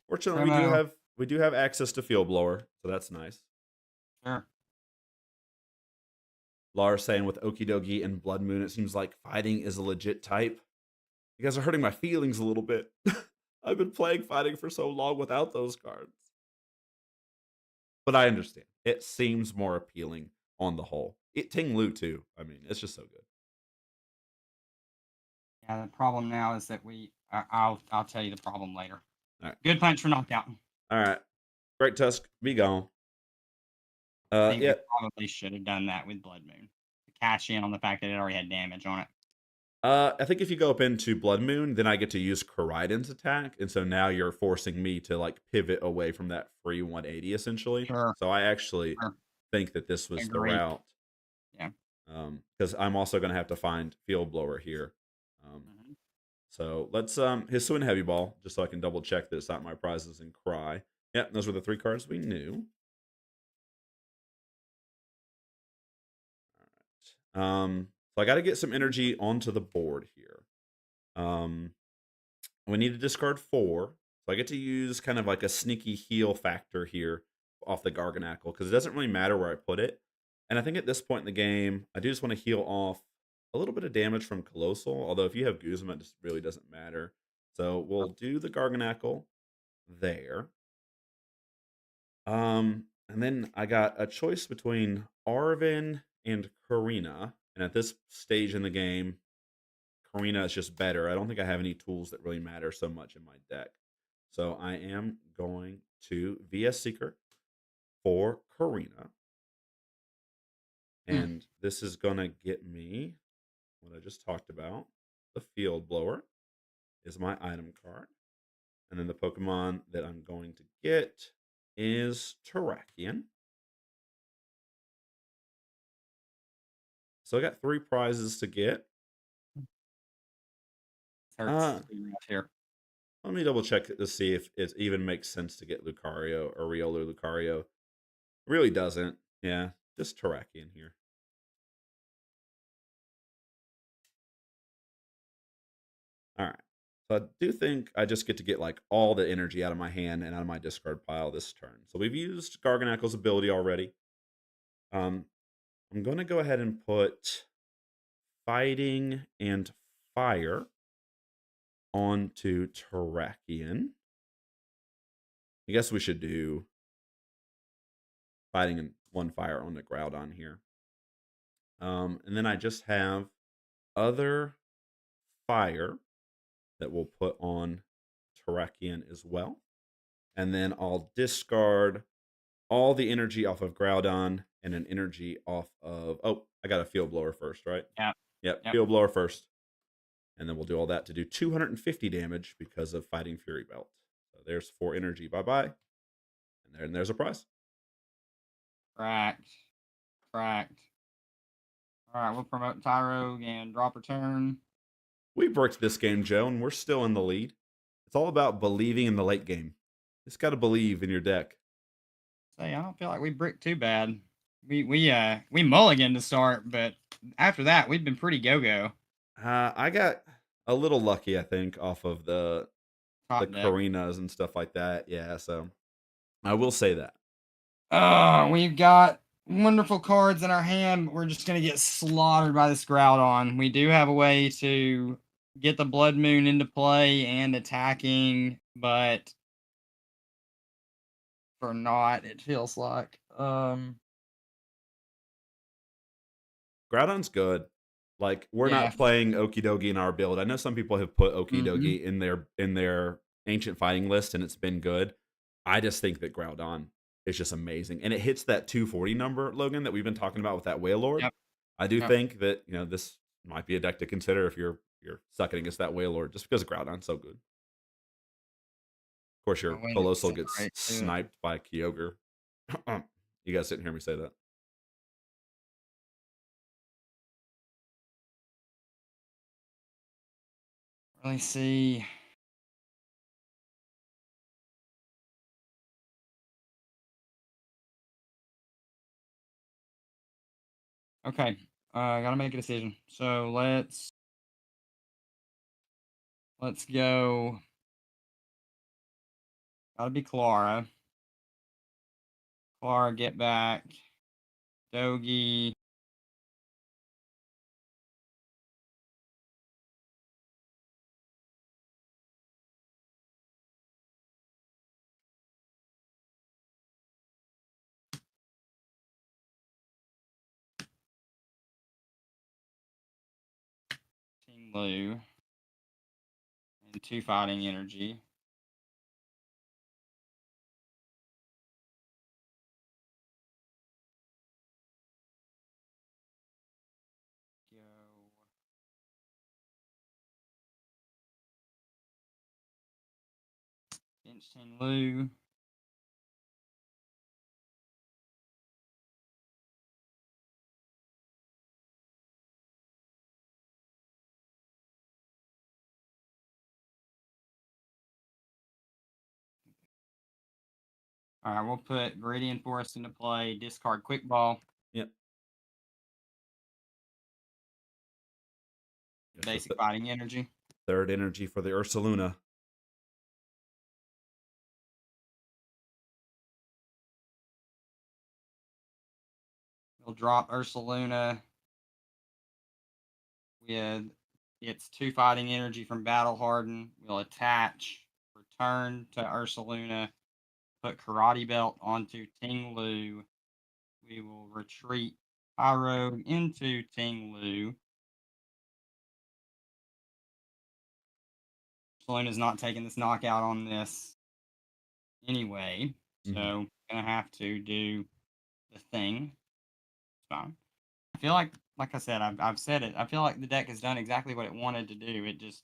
Fortunately, we do have access to Field Blower, so that's nice. Sure. Lara's saying with Okie Dokie and Blood Moon, it seems like fighting is a legit type. You guys are hurting my feelings a little bit. I've been playing fighting for so long without those cards. But I understand. It seems more appealing on the whole. Ting-Lu too. I mean, it's just so good. Yeah, the problem now is that I'll tell you the problem later. All right. Good punch for knockout. All right. Great Tusk, be gone. I think we probably should have done that with Blood Moon to cash in on the fact that it already had damage on it. I think if you go up into Blood Moon, then I get to use Koraidon's attack, and so now you're forcing me to like pivot away from that free 180 essentially. Sure. So I actually think that this was the route. Yeah. Because I'm also going to have to find Field Blower here. So let's Hisuian Heavy Ball, just so I can double check that it's not my prizes and Cry. Yeah, those were the 3 cards we knew. All right. So I got to get some energy onto the board here. We need to discard 4. So I get to use kind of like a sneaky heal factor here off the Garganackle because it doesn't really matter where I put it. And I think at this point in the game, I do just want to heal off a little bit of damage from Colossal. Although if you have Guzma, it just really doesn't matter. So we'll do the Garganackle there. And then I got a choice between Arven and Karina. And at this stage in the game, Karina is just better. I don't think I have any tools that really matter so much in my deck. So I am going to VS Seeker for Karina. And this is going to get me what I just talked about, the Field Blower. is my item card. And then the Pokemon that I'm going to get is Terrakion. So I got 3 prizes to get. Hurts Uh, to be rough here. Let me double check to see if it even makes sense to get Lucario or Riolu Lucario. Really doesn't. Yeah, just Terrakion here. All right. So I do think I just get to get like all the energy out of my hand and out of my discard pile this turn. So we've used Garganacl's ability already. I'm going to go ahead and put Fighting and Fire onto Terrakion. I guess we should do Fighting and 1 Fire on the Groudon here. And then I just have other Fire that we'll put on Terrakion as well. And then I'll discard all the energy off of Groudon and an energy off of... Oh, I got a Field Blower first, right? Yeah. Yep, Yep. Field Blower first. And then we'll do all that to do 250 damage because of Fighting Fury Belt. So there's 4 energy. Bye-bye. And there's a prize. Cracked. All right, we'll promote Tyro and drop return. We bricked this game, Joe, and we're still in the lead. It's all about believing in the late game. You just got to believe in your deck. Say, I don't feel like we bricked too bad. We mulliganed to start, but after that, we've been pretty go-go. I got a little lucky, I think, off of the Top deck. Karinas and stuff like that. Yeah, so I will say that. We've got wonderful cards in our hand. We're just going to get slaughtered by this Groudon. We do have a way to get the Blood Moon into play and attacking, but for not, it feels like. Groudon's good. Like, we're Yeah. not playing Okidogi in our build. I know some people have put Okidogi Mhm. in their ancient fighting list, and it's been good. I just think that Groudon is just amazing, and it hits that 240 number, Logan, that we've been talking about with that Wailord. Yep. I do Yep. think that this might be a deck to consider if you're sucking against that Wailord, just because Groudon's so good. Of course, your My way to Colossal gets accelerate to it. sniped by Kyogre. You guys didn't hear me say that. Really see. Okay, gotta make a decision. So let's go. Gotta be Clara. Clara, get back. Dogi. Ting-Lu. And 2 fighting energy. Go. Pinch Ting-Lu. All right, we'll put Gradient Forest into play. Discard Quick Ball. Yep. Basic fighting energy. Third energy for the Ursaluna. We'll drop Ursaluna with its 2 fighting energy from Battle Harden. We'll attach, return to Ursaluna, put Karate Belt onto Ting-Lu. We will retreat Pyro into Ting-Lu. Ursaluna's not taking this knockout on this anyway, so gonna have to do the thing. It's fine. I feel like I said, I've said it. I feel like the deck has done exactly what it wanted to do. It just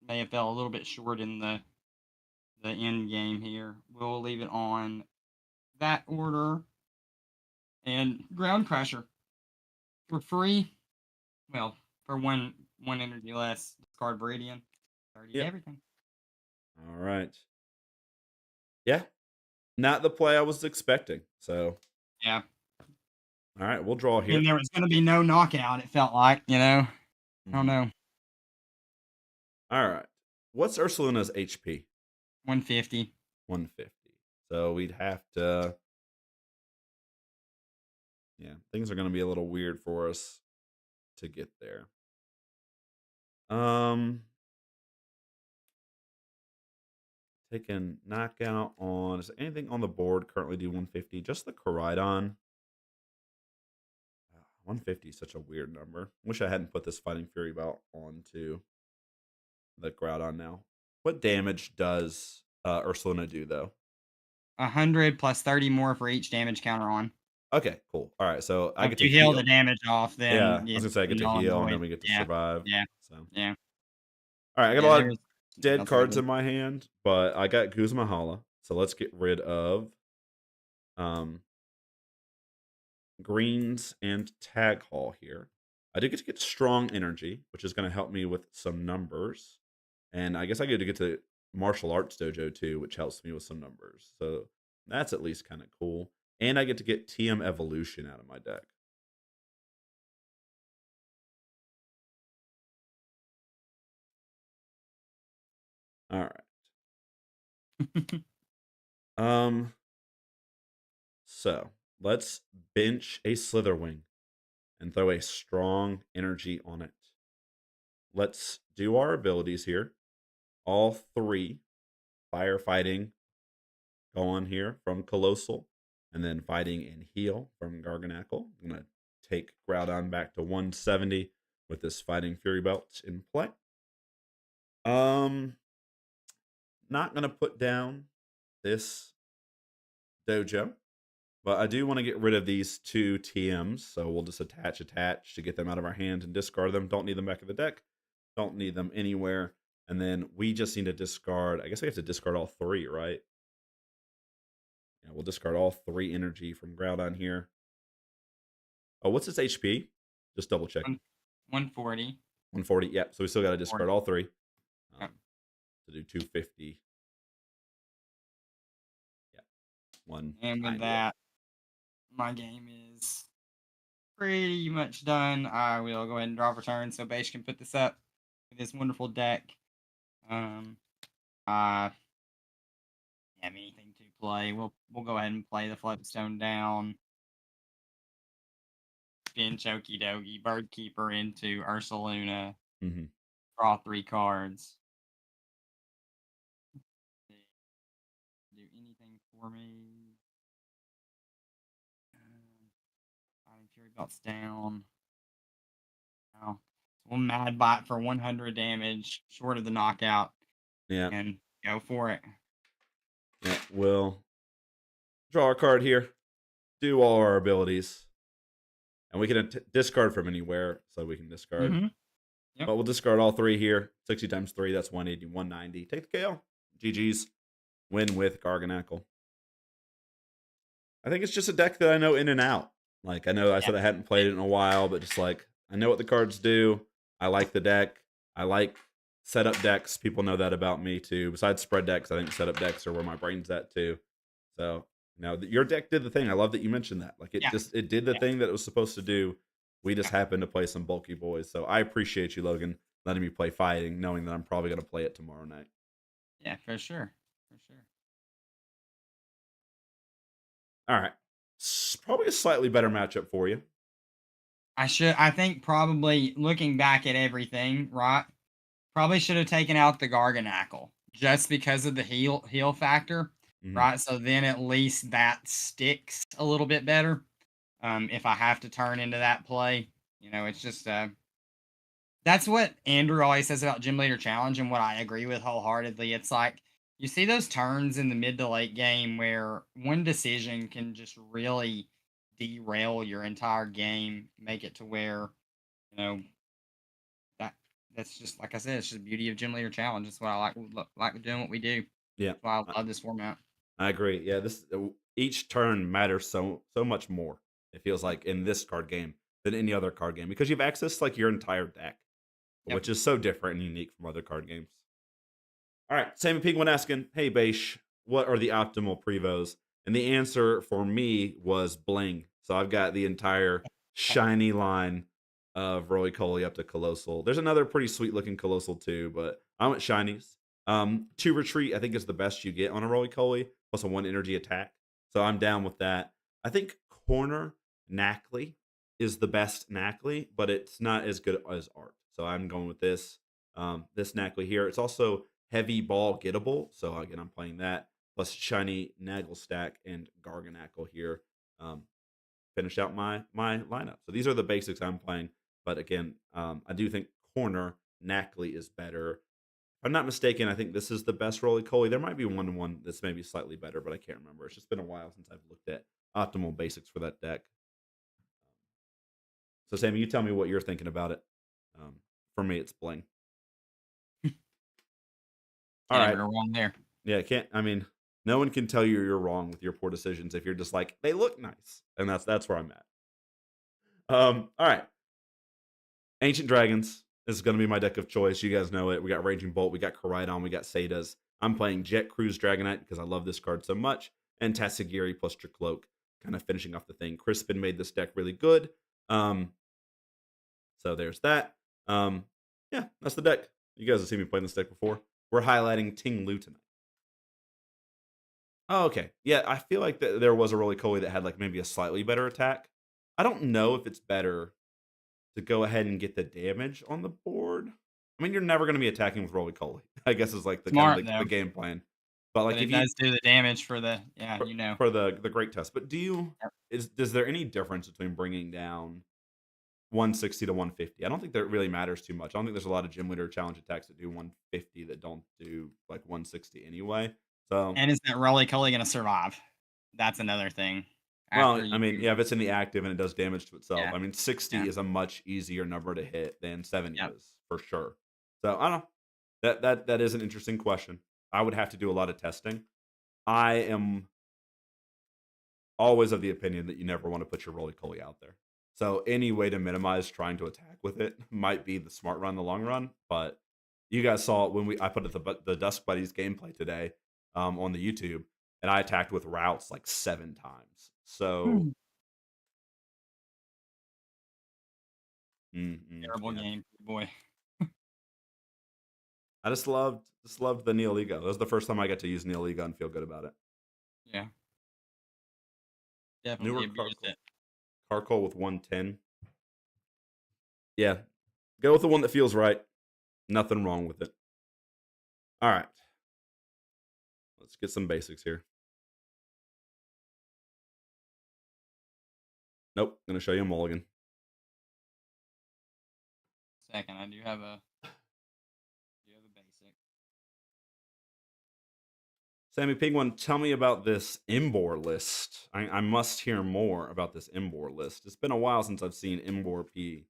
may have fell a little bit short in the end game here. We'll leave it on that order and ground crasher for free. Well, for one energy less, discard Viridian. 30 to Yep. everything. All right. Yeah. Not the play I was expecting. So, Yeah. all right, we'll draw I mean, here. there was going to be no knockout. It felt like, I don't Mhm. know, All right. What's Ursaluna's HP? 150. 150. So we'd have to. Yeah, things are going to be a little weird for us to get there. Um, Taking knockout on. Is there anything on the board currently do 150? Just the Koridon. 150 is such a weird number. Wish I hadn't put this Fighting Fury belt onto the Groudon now. What damage does Ursaluna do, though? 100 plus 30 more for each damage counter on. Okay, cool. All right, so I If get to you heal heal. the damage off, Yeah, then I was it's gonna say I get to null and heal, and then void. we get to Yeah. survive. Yeah. So, all Yeah. right, I got a Yeah. lot There of was something dead else I could cards do. in my hand, but I got Guzma, so let's get rid of um greens and tag haul here. I did get to get strong energy, which is going to help me with some numbers. And I guess I get to get to martial arts dojo too, which helps me with some numbers. So that's at least kind of cool. And I get to get TM evolution out of my deck. All right. Um so let's bench a Slitherwing and throw a strong energy on it. Let's do our abilities here. All three firefighting go on here from Colossal, and then fighting and heal from Garganackle. I'm going to take Groudon back to 170 with this Fighting Fury belt in play. Not going to put down this dojo, but I do want to get rid of these two TMs, so we'll just attach to get them out of our hands and discard them. Don't need them back in the deck. Don't need them anywhere. And then we just need to discard. I guess we have to discard all three, right? Yeah, we'll discard all three energy from Groudon here. Oh, what's its HP? Just double checking. 140. 140. Yep. So we still got to discard all three Yep. to do 250. Yeah. And with 190. that, my game is pretty much done. I will go ahead and draw for turn so Bash can put this up with this wonderful deck. I have anything to play. We'll go ahead and play the Floatstone down. Spin Choky Dogie, Bird Keeper into Ursaluna. Mm-hmm. Draw 3 cards. Do anything for me. Fighting Fury belts down. Now, we'll Mad Bot for 100 damage, short of the knockout, Yeah. and go for it. Yeah. We'll draw our card here, do all our abilities, and we can discard from anywhere, so we can discard. Mm-hmm. Yep. But we'll discard all three here. 60 times 3, that's 180, 190. Take the KO. GG's. Win with Garganackle. I think it's just a deck that I know in and out. Like, I know I said I hadn't played it in a while, but just like, I know what the cards do. I like the deck. I like setup decks. People know that about me too. Besides spread decks, I think setup decks are where my brain's at too. So, your deck did the thing. I love that you mentioned that. Like, it did the thing that it was supposed to do. We just happened to play some bulky boys. So I appreciate you, Logan, letting me play fighting, knowing that I'm probably going to play it tomorrow night. Yeah, for sure. For sure. All right. Probably a slightly better matchup for you. I think probably looking back at everything, right? Probably should have taken out the Garganackle just because of the heal factor, right? So then at least that sticks a little bit better. If I have to turn into that play, it's just that's what Andrew always says about Gym Leader Challenge, and what I agree with wholeheartedly. It's like you see those turns in the mid to late game where one decision can just really derail your entire game, make it to where you know that that's just like I said. It's just the beauty of Gym Leader Challenge. That's what I like doing what we do. Yeah, That's why I, I love this format. I agree. Yeah, this each turn matters so much more. It feels Yep. like in this card game than any other card game because you have access to, like, your entire deck, Yep. which is so different and unique from other card games. All right, Sammy Penguin asking, "Hey Baish, what are the optimal prevos?" And the answer for me was bling. So I've got the entire shiny line of Roly Coly up to Colossal. There's another pretty sweet looking Colossal too, but I went shinies. Two retreat, I think, is the best you get on a Roly Coly, plus a one energy attack. So I'm down with that. I think corner Knackley is the best Knackley, but it's not as good as art. So I'm going with this. This Knackley here. It's also heavy ball gettable. So again, I'm playing that plus shiny Nagglestack and Garganackle here. Um, finish out my lineup. So these are the basics I'm playing. But again, I do think corner Knackley is better. If I'm not mistaken, I think this is the best Roly Coly. There might be one that's maybe slightly better, but I can't remember. It's just been a while since I've looked at optimal basics for that deck. So Sammy, you tell me what you're thinking about it. For me, it's bling. All Can't ever right. go wrong there. Yeah, can't. I mean, no one can tell you you're wrong with your poor decisions if you're just like they look nice, and that's where I'm at. All right, Ancient Dragons is going to be my deck of choice. You guys know it. We got Raging Bolt, we got Koraidon, we got Setas. I'm playing Jet Cruise Dragonite because I love this card so much, and Tatsugiri plus Cloak, kind of finishing off the thing. Crispin made this deck really good. So there's that. Yeah, that's the deck. You guys have seen me playing this deck before. We're highlighting Ting-Lu tonight. Oh, okay. Yeah, I feel like there was a Roly Coly that had like maybe a slightly better attack. I don't know if it's better to go ahead and get the damage on the board. I mean, you're never going to be attacking with Roly Coly. I guess is like the kind of Smart the though, game plan. But but like if it you does do the damage for the for, you know. for the great test, but Yep. is there any difference between bringing down 160 to 150? I don't think that really matters too much. I don't think there's a lot of gym leader challenge attacks that do 150 that don't do like 160 anyway. So And is that Roly Coly gonna survive? That's another thing. After well, I you mean, yeah, if it's in the active and it does damage to itself, yeah, I mean, 60 yeah, is a much easier number to hit than 70 yep. is for sure. So I don't know. That is an interesting question. I would have to do a lot of testing. I am always of the opinion that you never want to put your roly poly out there. So any way to minimize trying to attack with it might be the smart run, the long run. But you guys saw it when I put the Dusk Buddies gameplay today on the YouTube, and I attacked with routes like 7 times. So. Hmm. Terrible Yeah, game, boy. I just loved the Neil Ego. That was the first time I got to use Neil Ego and feel good about it. Yeah, definitely Newer abused it. Carcoal with 110. Yeah, go with the one that feels right. Nothing wrong with it. All right, let's get some basics here. Nope, gonna show you a mulligan. Second, I do have a basic. Sammy Penguin, tell me about this Imbor list. I must hear more about this Imbor list. It's been a while since I've seen Imbor P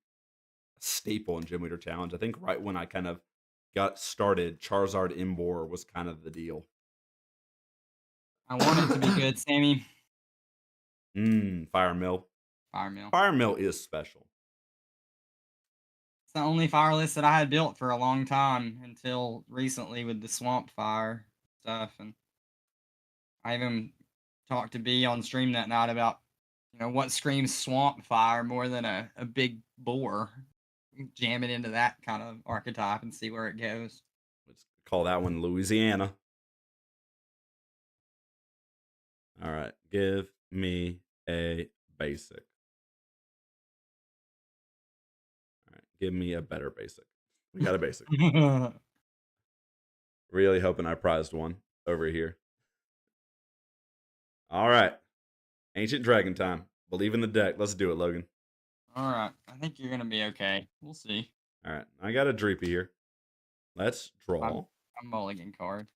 a staple in Gym Leader Challenge. I think right when I kind of got started, Charizard Imbor was kind of the deal. I want it to be good, Sammy. Fire Mill. Fire Mill. Fire Mill is special. It's the only fire list that I had built for a long time until recently with the Swamp Fire stuff, and I even talked to B on stream that night about what screams Swamp Fire more than a big boar. Jam it into that kind of archetype and see where it goes. Let's call that one Louisiana. All right, give me a basic. All right, give me a better basic. We got a basic. Really hoping I prized one over here. All right, Ancient Dragon time. Believe in the deck. Let's do it, Logan. All right, I think you're gonna be okay. We'll see. All right, I got a Dreepy here. Let's I'm draw. I'm mulligan card.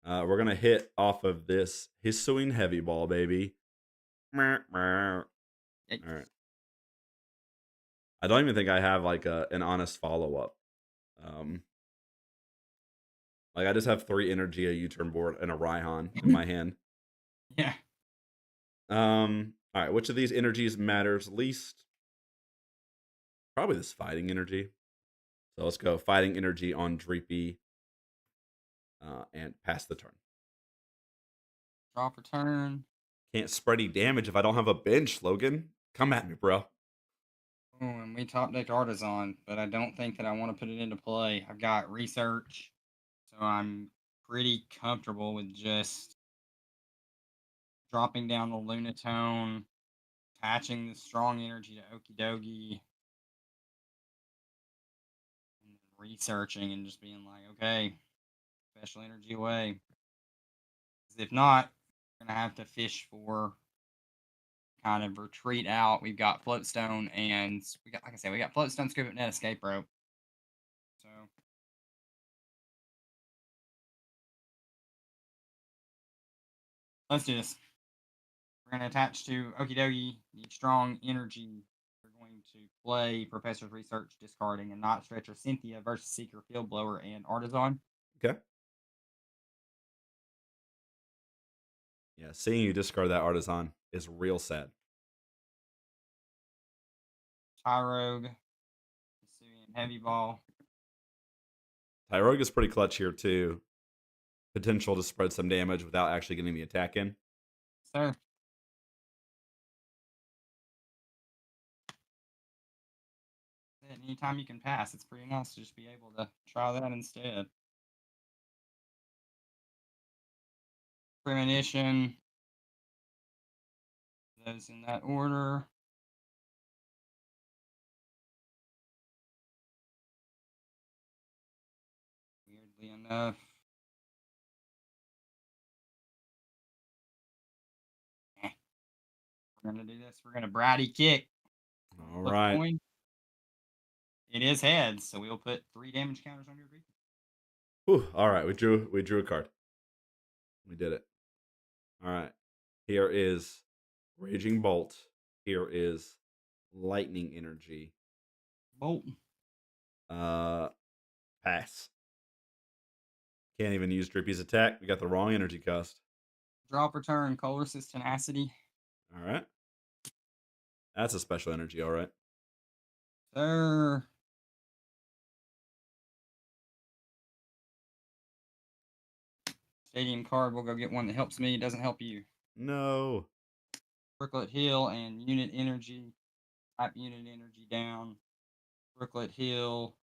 We're gonna hit off of this Hisuian Heavy Ball, baby. All Yikes. right. I don't even think I have like an honest follow up. Um, like I just have 3 energy, a U-turn board, and a Raihan in my hand. Yeah. All right, which of these energies matters least? Probably this fighting energy. So let's go fighting energy on Dreepy and pass the turn. Drop return. Can't spread any damage if I don't have a bench, Logan. Come at me, bro. Oh, and we top decked Artisan, but I don't think that I want to put it into play. I've got research, so I'm pretty comfortable with just dropping down the Lunatone, attaching the strong energy to Okidogi, and researching and just being like, okay, special energy away. 'Cause if not, we're gonna have to fish for kind of retreat out. We've got Floatstone and we got, like I said, we got Floatstone, Scoop Net, Escape Rope. So let's do this. We're going to attach to Okidogi the strong energy. We're going to play Professor's Research, discarding a Night Stretcher, Cynthia versus Seeker, Field Blower, and Artisan. Okay. Yeah, seeing you discard that Artisan is real sad. Tyrogue, Hisuian Heavy Ball. Tyrogue is pretty clutch here too. Potential to spread some damage without actually getting the attack in. Sir. Anytime you can pass, it's pretty nice to just be able to try that instead. Premonition. Those in that order. Weirdly enough. We're going to do this. We're going to Bratty Kick. All Flip right. coin. It is heads, so we'll put 3 damage counters on your creature. Whew, all right, we drew a card. We did it. All right. Here is Raging Bolt. Here is Lightning Energy. Bolt. Pass. Can't even use Drippy's attack. We got the wrong energy cost. Drop return, Colress's Tenacity. All right. That's a special energy, all right. Sir. Stadium card, we'll go get one that helps me, doesn't help you. No. Brooklet Hill and Unit Energy. Type Unit Energy down. Brooklet Hill.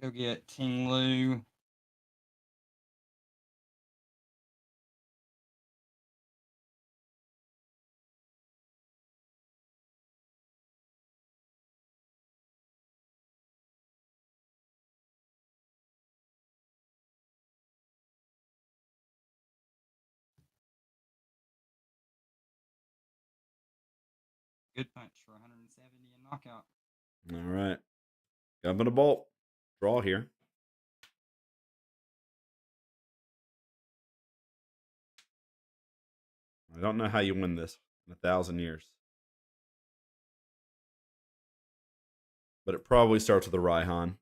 Go get Ting-Lu. Good punch for 170 and knockout. All right. Gumping a bolt. Draw here. I don't know how you win this in 1,000 years. But it probably starts with a Raihan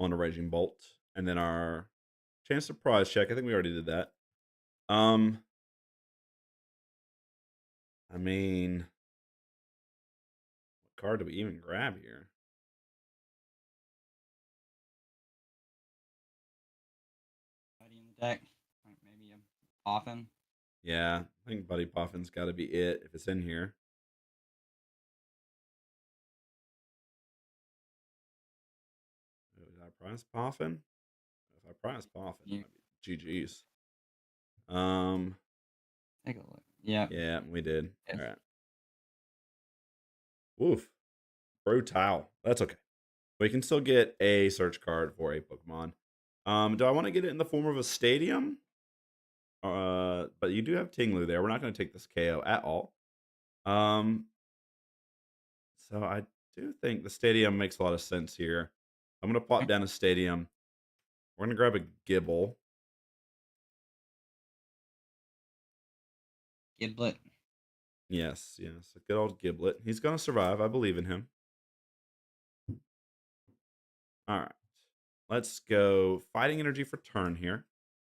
on a Raging Bolt. And then our chance to prize check. I think we already did that. I mean, what card do we even grab here? Buddy in the deck. Like maybe a Poffin. Yeah, I think Buddy Poffin's got to be it if it's in here. Did I prize Poffin? If I prize Poffin, it might be GG's. Take a look. Yeah. Yeah, we did. Yes. All right. Woof. Brutal. That's okay. We can still get a search card for a Pokemon. Do I want to get it in the form of a stadium? But you do have Ting-Lu there. We're not going to take this KO at all. So I do think the stadium makes a lot of sense here. I'm going to plop down a stadium. We're going to grab a Gibble. Giblet. Yes, yes. A good old Giblet. He's going to survive. I believe in him. All right. Let's go Fighting Energy for turn here.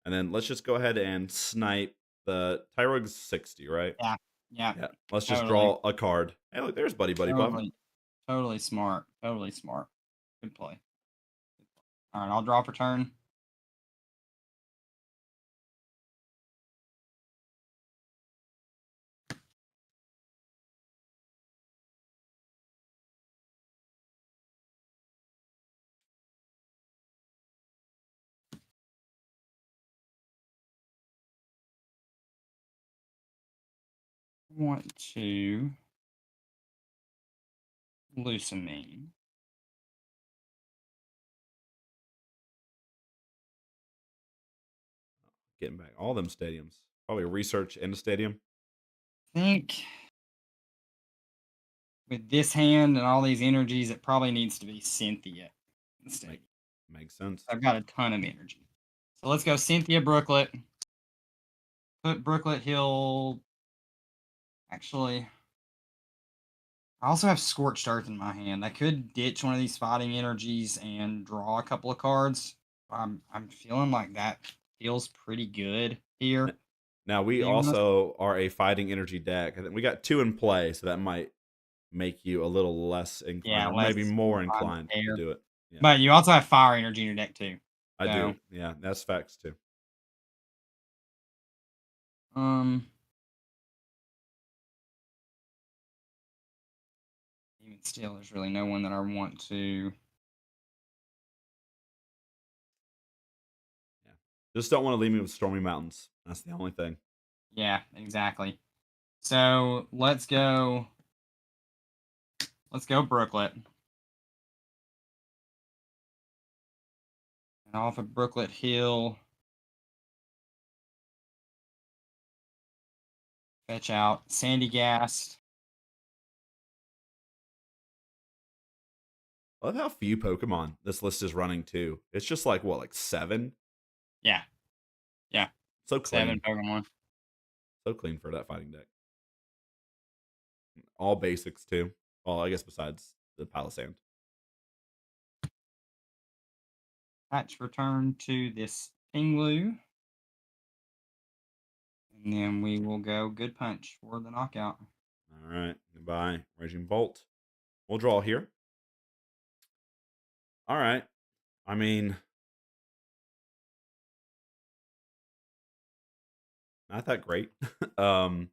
And then let's just go ahead and snipe the Tyrog's 60, right? Yeah. Yeah. Yeah. Let's just Totally. draw a card. Hey, look, there's Buddy Buddy Puff. Totally smart. Totally smart. Good play. All right, I'll draw for turn. I want to loosening. Getting back all them stadiums. Probably research in the stadium. I think with this hand and all these energies, it probably needs to be Cynthia instead. Makes sense. I've got a ton of energy. So let's go Cynthia Brooklet. Put Brooklet Hill. Actually, I also have Scorched Earth in my hand. I could ditch one of these fighting energies and draw a couple of cards. I'm feeling like that feels pretty good here. Now we also are a fighting energy deck. I think we got 2 in play, so that might make you a little less inclined, or maybe more inclined to do it. Yeah. But you also have fire energy in your deck too. I do. Yeah, that's facts too. Even still, there's really no one that I want to. Yeah. Just don't want to leave me with Stormy Mountains. That's the only thing. Yeah, exactly. So let's go. Let's go Brooklet. And off of Brooklet Hill. Fetch out Sandy Gast. I love how few Pokemon this list is running too. It's just like what, like 7? Yeah. Yeah. So clean. 7 Pokemon. So clean for that fighting deck. All basics too. Well, I guess besides the Palisand. Patch return to this Ting-Lu. And then we will go Good Punch for the knockout. All right. Goodbye. Raging Bolt. We'll draw here. All right. I mean, not that great. I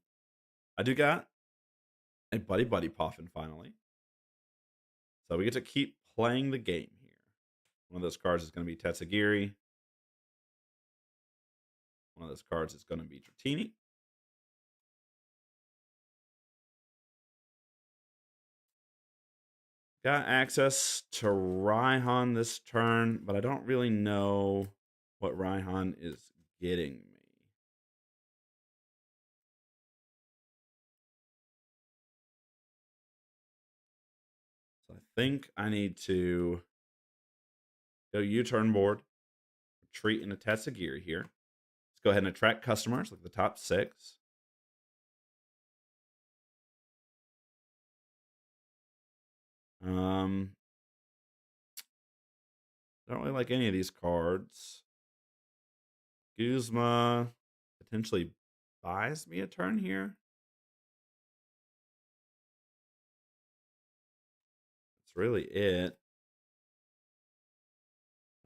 do got a Buddy Buddy Poffin finally. So we get to keep playing the game here. One of those cards is going to be Tetsugiri. One of those cards is going to be Dratini. Got access to Raihan this turn, but I don't really know what Raihan is getting me. So I think I need to go U-turn board, retreat into Tetsugiri here. Let's go ahead and attract customers, like the top 6. Don't really like any of these cards. Guzma potentially buys me a turn here. That's really it.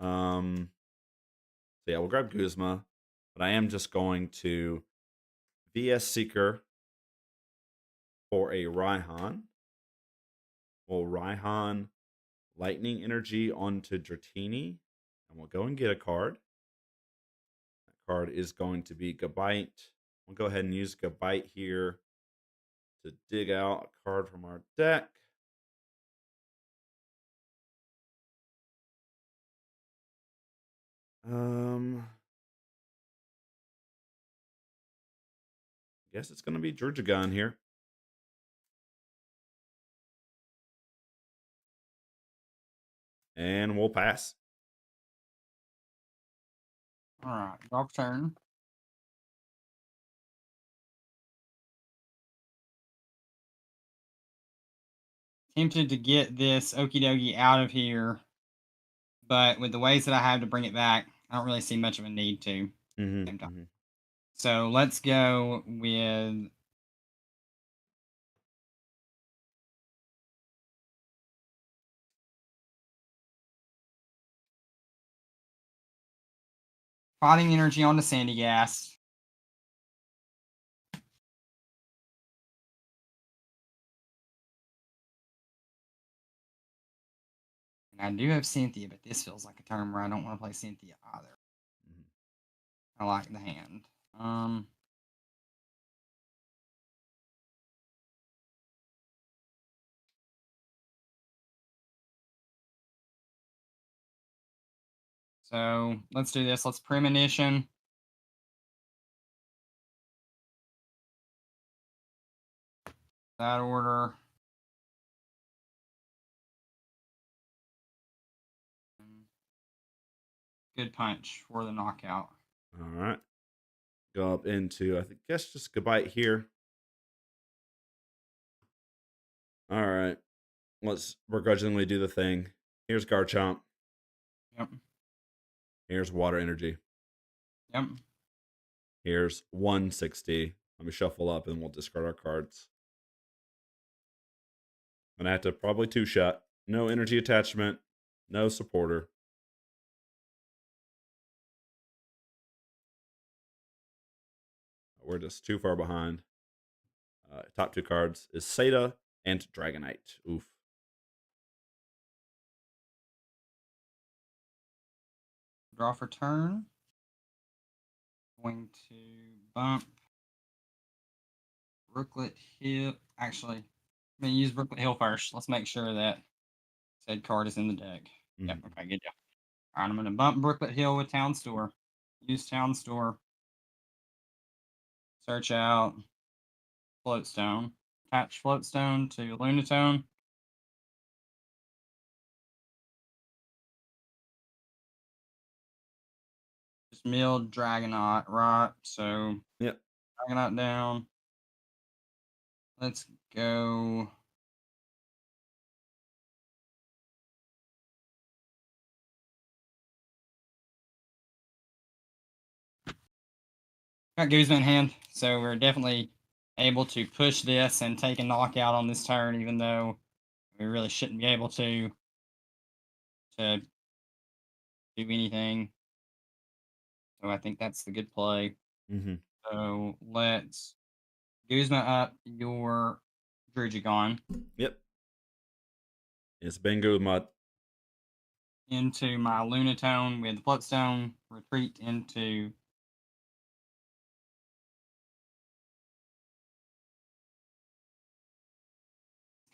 So yeah, we'll grab Guzma, but I am just going to VS Seeker for a Raihan. We'll Raihan Lightning Energy onto Dratini, and we'll go and get a card. That card is going to be Gabite. We'll go ahead and use Gabite here to dig out a card from our deck. Guess it's going to be Jurjagon here. And we'll pass. Alright, draw for turn. Tempted to get this okie dokie out of here, but with the ways that I have to bring it back, I don't really see much of a need to. Mm-hmm. Same time. Mm-hmm. So let's go with fighting energy onto Sandy Gas. And I do have Cynthia, but this feels like a turn where I don't want to play Cynthia either. Mm-hmm. I like the hand. So let's do this. Let's premonition. That order. Good punch for the knockout. All right. Go up into, I think, guess just goodbye here. All right. Let's begrudgingly do the thing. Here's Garchomp. Yep. Here's Water Energy. Yep. Here's 160. Let me shuffle up and we'll discard our cards. And I have to probably two-shot. No energy attachment. No supporter. We're just too far behind. Top two cards is Seda and Dragonite. Oof. Draw for turn. Going to bump Brooklet Hill. Actually, I'm going to use Brooklet Hill first. Let's make sure that said card is in the deck. Mm-hmm. Yep, okay, good job. All right, I'm going to bump Brooklet Hill with Town Store. Use Town Store. Search out Floatstone. Attach Floatstone to Lunatone. Just milled Dragonite, right? So, Yep. Dragonite down. Let's go. Got Guzman in hand, so we're definitely able to push this and take a knockout on this turn, even though we really shouldn't be able to do anything. So I think that's the good play. Mm-hmm. So let's Guzman up your Drugigon Yep. It's Bingo Mud. into my Lunatone with the Floatstone. Retreat into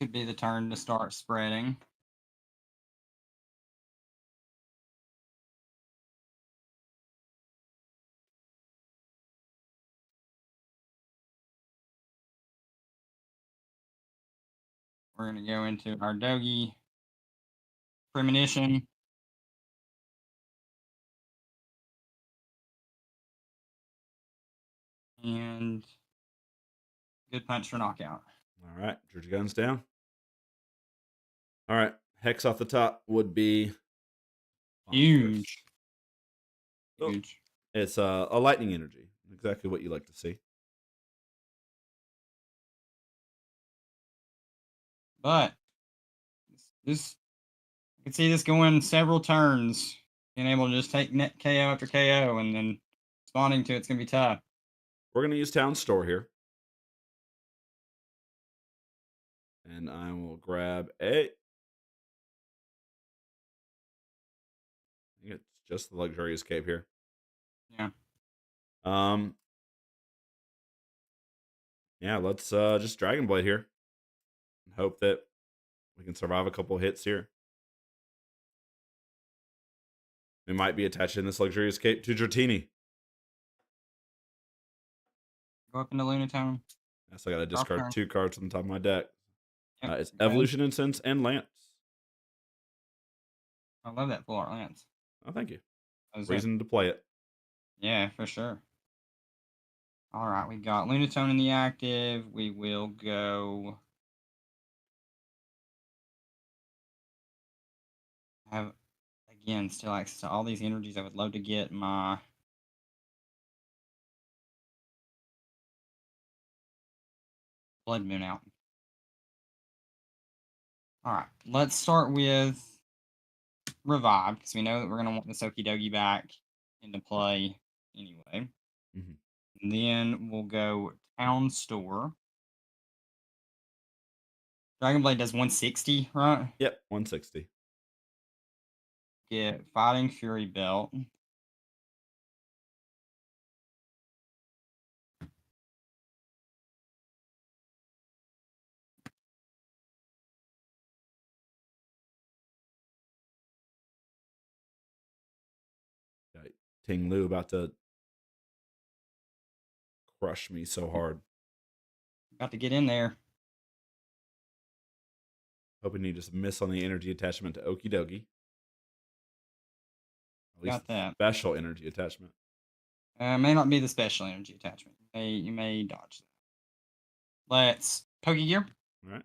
could be the turn to start spreading. We're going to go into our Dogi Premonition. And good punch for knockout. All right. Drugigon's down. All right. Hex off the top would be Huge. Oh, Huge. it's a lightning energy. Exactly what you like to see. But this I can see this going several turns, being able to just take net KO after KO, and then responding to it's gonna be tough. We're going to use Town Store here. And I will grab a. I think it's just the luxurious cape here. Yeah. Yeah, let's just Dragon Blade here. And hope that we can survive a couple hits here. We might be attaching this luxurious cape to Dratini. Go up into Lunatone. Yes, I got to discard two cards from the top of my deck. Yep, It's Evolution Incense and Lance. I love that full art Lance. Oh, thank you. Reason to play it. Yeah, for sure. All right, we've got Lunatone in the active. We will go. Have again still access to all these energies. I would love to get my Blood Moon out. All right, let's start with Revive because we know that we're gonna want the Okie back into play anyway. Mhm. And then we'll go Town Store. Dragon Blade does 160, right? Yep, 160. Get Fighting Fury Belt. Got Ting-Lu about to crush me so hard. Got to get in there. Hoping you just miss on the energy attachment to Okie Dokie. At least Got the that. special energy attachment. May not be the special energy attachment. You may dodge that. Let's Pokegear. All right.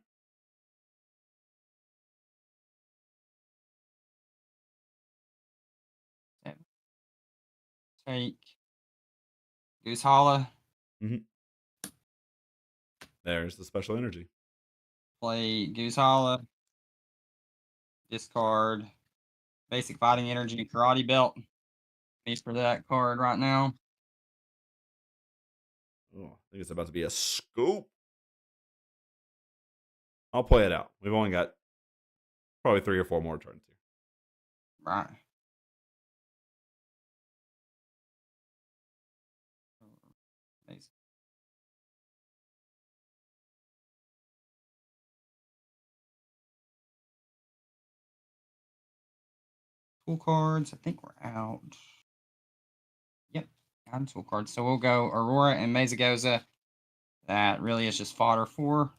Take Goose Holla. Mm-hmm. There's the special energy. Play Goose Holla. Discard Basic Fighting Energy and Karate Belt. Need for that card right now. Oh, I think it's about to be a scoop. I'll play it out. We've only got probably 3 or 4 more turns here. Right. Basic. Tool cards. I think we're out. Yep. Out of tool cards. So we'll go Aurora and Mesagoza. That really is just fodder for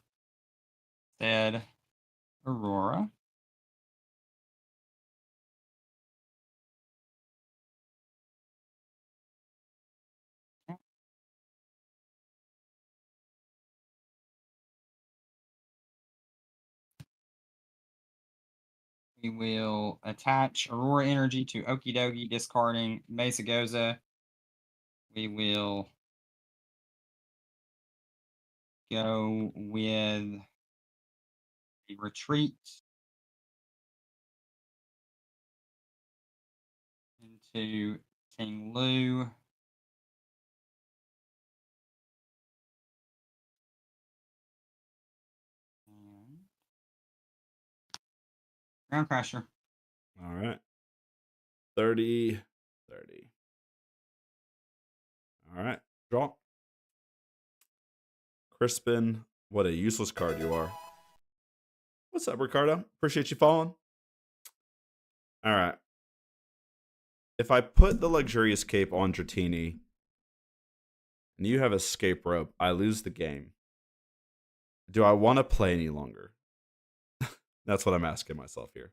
said Aurora. We will attach Aurora Energy to Okie Dokie, discarding Mesagoza. We will go with a retreat into Ting-Lu. And Ground Crasher. All right. 30, 30. All right. Draw. Crispin, what a useless card you are. What's up, Ricardo? Appreciate you following. All right. If I put the luxurious cape on Dratini and you have escape rope, I lose the game. Do I want to play any longer? That's what I'm asking myself here.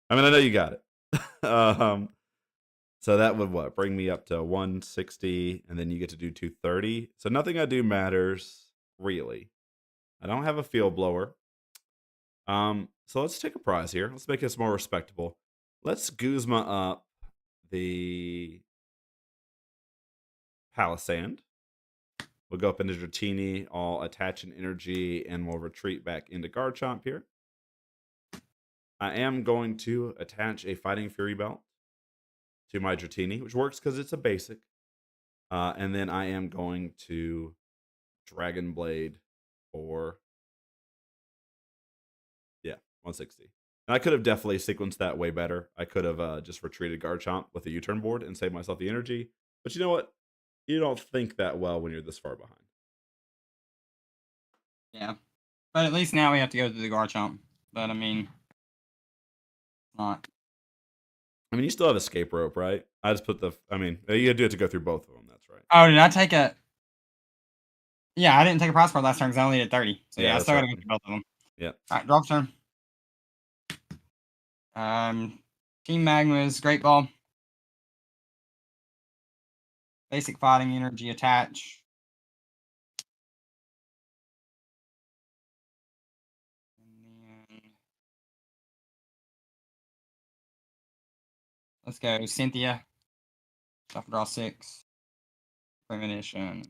I mean, I know you got it. So that would what bring me up to 160, and then you get to do 230. So nothing I do matters really. I don't have a field blower. So let's take a prize here. Let's make this more respectable. Let's Guzma up the Palisand. We'll go up into Dratini. I'll attach an energy, and we'll retreat back into Garchomp here. I am going to attach a Fighting Fury Belt to my Dratini, which works because it's a basic. And then I am going to Dragon Blade for 160. And I could have definitely sequenced that way better. I could have just retreated Garchomp with a U-turn board and saved myself the energy. But you know what? You don't think that well when you're this far behind. Yeah. But at least now we have to go through the Garchomp. But I mean, not. I mean, you still have escape rope, right? I just put the. I mean, you do have to go through both of them. That's right. Oh, did I take a? Yeah, I didn't take a prize card last turn because I only did 30. So yeah, I that's still gotta right. go through both of them. Yeah. All right, draw turn. Team Magma's Great Ball. Basic fighting energy attach. And then let's go Cynthia. Shuffle draw 6. Premonition.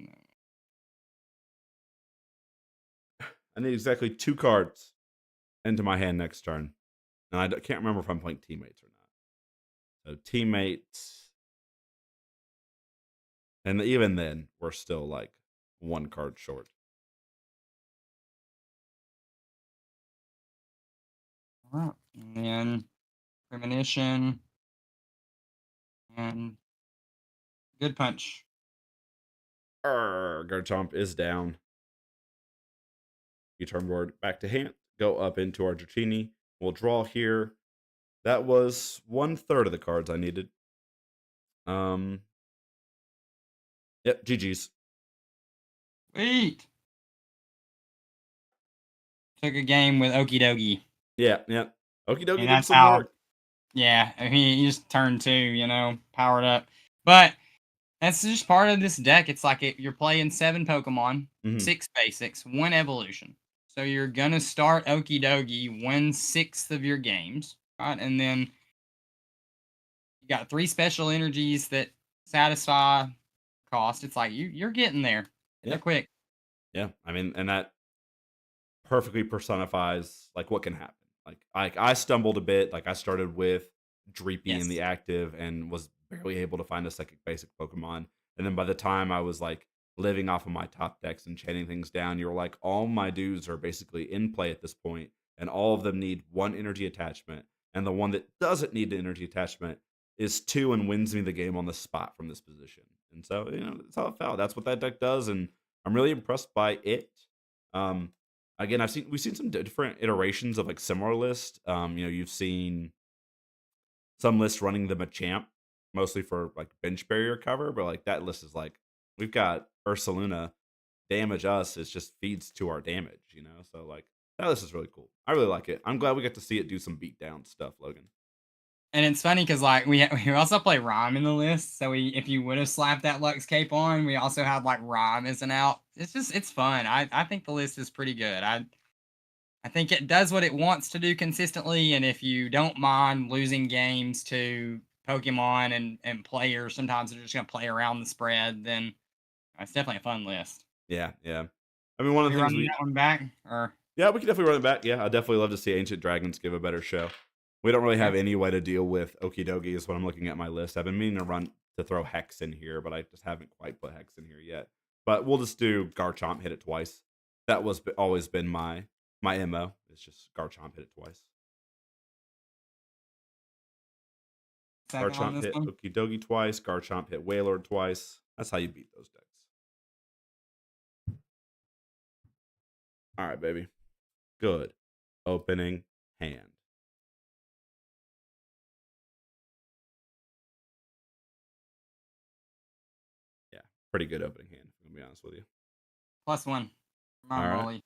I need exactly 2 cards into my hand next turn. And can't remember if I'm playing teammates or not. So teammates, and even then, we're still like 1 card short. All right. And then Premonition. And Good Punch. Garchomp is down. You turn board back to hand. Go up into our Dratini. We'll draw here. That was 1/3 of the cards I needed. Yep, GG's. Sweet. Took a game with Okie Dokie. Yeah. Okie dokie And did that's some how, work. yeah, I mean, he just turned 2, powered up. But that's just part of this deck. It's like you're playing 7 Pokemon, Mhm. 6 basics, 1 evolution. So you're going to start Okie Dokie 1/6 of your games, right? And then you got 3 special energies that satisfy cost. It's like you're getting there. Yeah. Quick. Yeah. I mean, and that perfectly personifies like what can happen. Like I stumbled a bit. Like I started with Dreepy in Yes. the active and was barely able to find a second basic Pokemon. And then by the time I was like living off of my top decks and chaining things down, you were like, all my dudes are basically in play at this point, and all of them need 1 energy attachment. And the one that doesn't need the energy attachment is 2 and wins me the game on the spot from this position. And so, that's how it felt. That's what that deck does, and I'm really impressed by it. Um, Again, we've seen some different iterations of like similar lists. You've seen some lists running the Machamp mostly for like bench barrier cover, but like that list is like we've got Ursaluna damage us, it just feeds to our damage. So like that list is really cool. I really like it. I'm glad we got to see it do some beatdown stuff, Logan. And it's funny because like we also play Rhyme in the list. So if you would have slapped that Lux Cape on, we also had like Rhyme as an out. It's fun. I think the list is pretty good. I think it does what it wants to do consistently, and if you don't mind losing games to Pokemon and players, sometimes they're just gonna play around the spread, then it's definitely a fun list. Yeah. I mean, one Are of we the things running that one back? Or yeah, we can definitely run it back. Yeah, I definitely love to see Ancient Dragons give a better show. We don't really have okay. any way to deal with Okidogi is what I'm looking at my list. I've been meaning to throw Hex in here, but I just haven't quite put Hex in here yet. But we'll just do Garchomp, hit it twice. That was always been my MO. It's just Garchomp, hit it twice. Second on Garchomp this hit one. Okidogi twice. Garchomp hit Wailord twice. That's how you beat those decks. All right, baby. Good. Opening hand. Yeah, pretty good opening hand, I'm going to be honest with you. +1. All My right. Molly.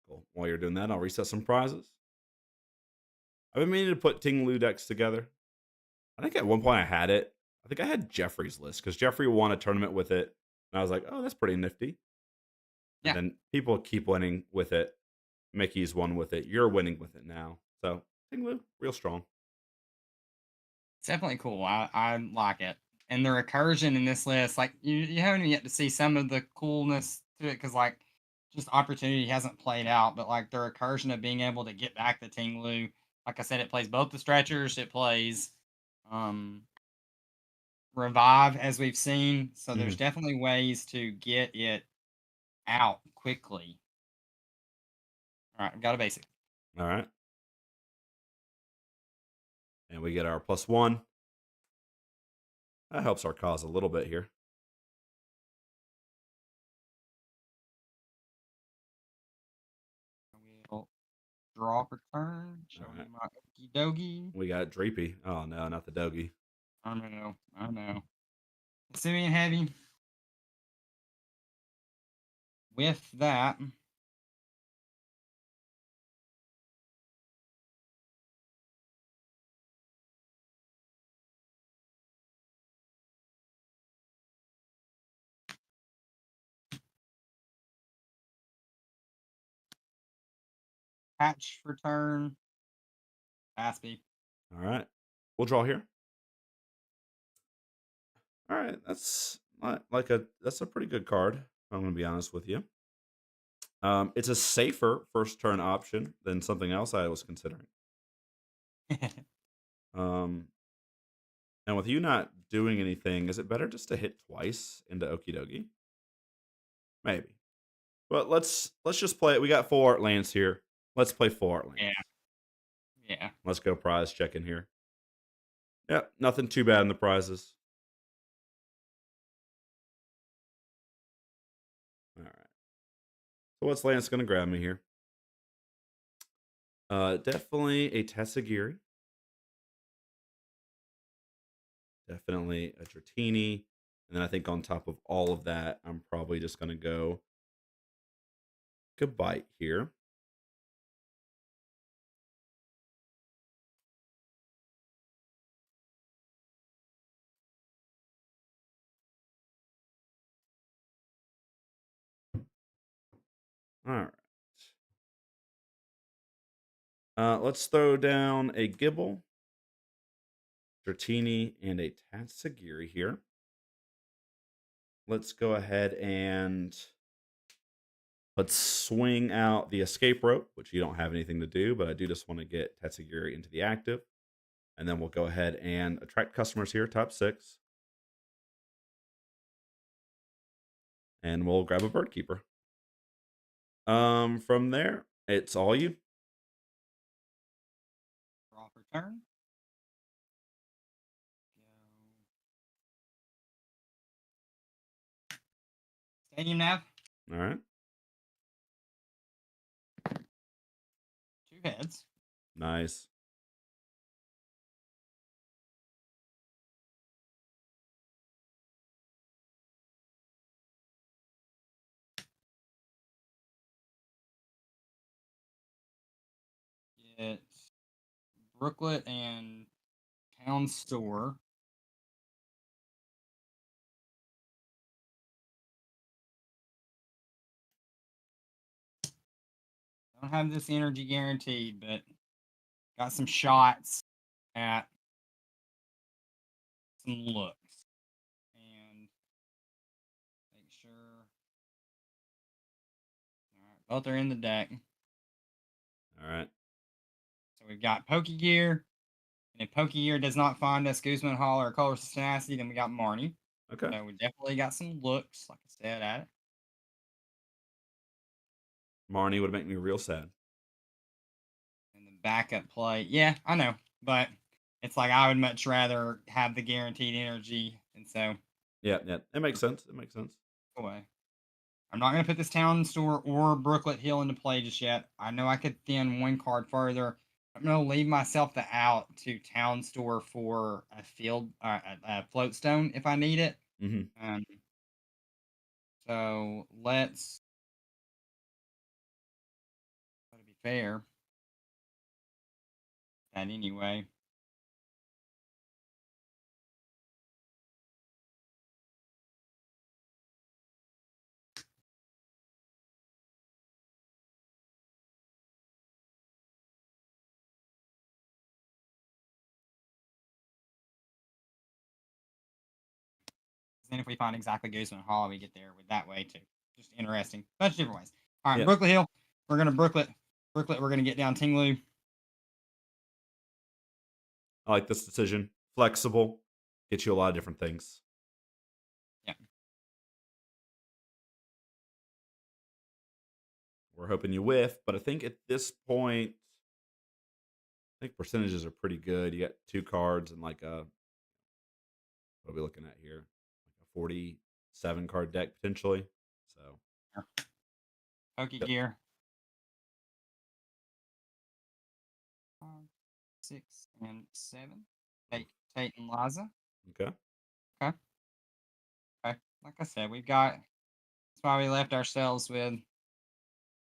Cool. While you're doing that, I'll reset some prizes. I've been meaning to put Ting-Lu decks together. I think at one point I had it. I think I had Jeffrey's list because Jeffrey won a tournament with it. And I was like, oh, that's pretty nifty. And Yeah. then people keep winning with it. Mickey's won with it. You're winning with it now. So Ting-Lu, real strong. It's definitely cool. I like it. And the recursion in this list, like you haven't yet to see some of the coolness to it because like just opportunity hasn't played out, but like the recursion of being able to get back the Ting-Lu, like I said, it plays both the stretchers, it plays um revive as we've seen. So there's Mhm. definitely ways to get it out quickly. All right, I've got a basic. All right. And we get our +1. That helps our cause a little bit here. We'll draw for turn. Show All you right. my Okie Dokie. We got Dreepy. Oh, no, not the Dogie. I know. Simian heavy. With that, Hatch for turn. Aspie. All right. We'll draw here. All right. That's that's a pretty good card. I'm going to be honest with you. It's a safer first turn option than something else I was considering. Um, and with you not doing anything, is it better just to hit twice into Okie dokie? Maybe. But let's just play it. We got 4 art lands here. Let's play 4 art lands. Yeah. Yeah. Let's go prize check in here. Yep, nothing too bad in the prizes. All right. So what's Lance going to grab me here? Definitely a Tessagiri. Definitely a Dratini. And then I think on top of all of that, I'm probably just going to go Goodbye here. All right. Let's throw down a Gibble, Dratini, and a Tatsugiri here. Let's go ahead and let's swing out the escape rope, which you don't have anything to do, but I do just want to get Tatsugiri into the active. And then we'll go ahead and attract customers here, top 6. And we'll grab a bird keeper. From there, it's all you. Draw for turn. Go. Stadium nav. All right. 2 heads. Nice. Get Brooklet and Town Store. Don't have this energy guaranteed, but got some shots at some looks. And make sure. Alright, both are in the deck. All right. So we've got Pokegear. And if Pokegear does not find us Guzman Hall or Colorless Tenacity, then we got Marnie. Okay. So we definitely got some looks, like I said, at it. Marnie would make me real sad. And the backup play, yeah, I know, but it's like I would much rather have the guaranteed energy, and so Yeah, it makes sense. It makes sense. away. I'm not going to put this Town Store or Brooklet Hill into play just yet. I know I could thin one card further. I'm going to leave myself the out to Town Store for a field, a float stone if I need it. Mm-hmm. So let's, to be fair, that anyway. Then if we find exactly Guzman Hall, we get there with that way too. Just interesting. Bunch of different ways. All right, Yeah. Brooklet Hill. We're gonna Brooklet. Brooklet. We're gonna get down Ting-Lu. I like this decision. Flexible. Get you a lot of different things. Yeah. We're hoping you whiff, but I think at this point, I think percentages are pretty good. You got 2 cards and like a, what are we looking at here? Like a 47 card deck potentially. So, yep. Pokegear. 5, 6, and 7. Tate and Liza. Okay. Okay. Okay. Like I said, we've got. That's why we left ourselves with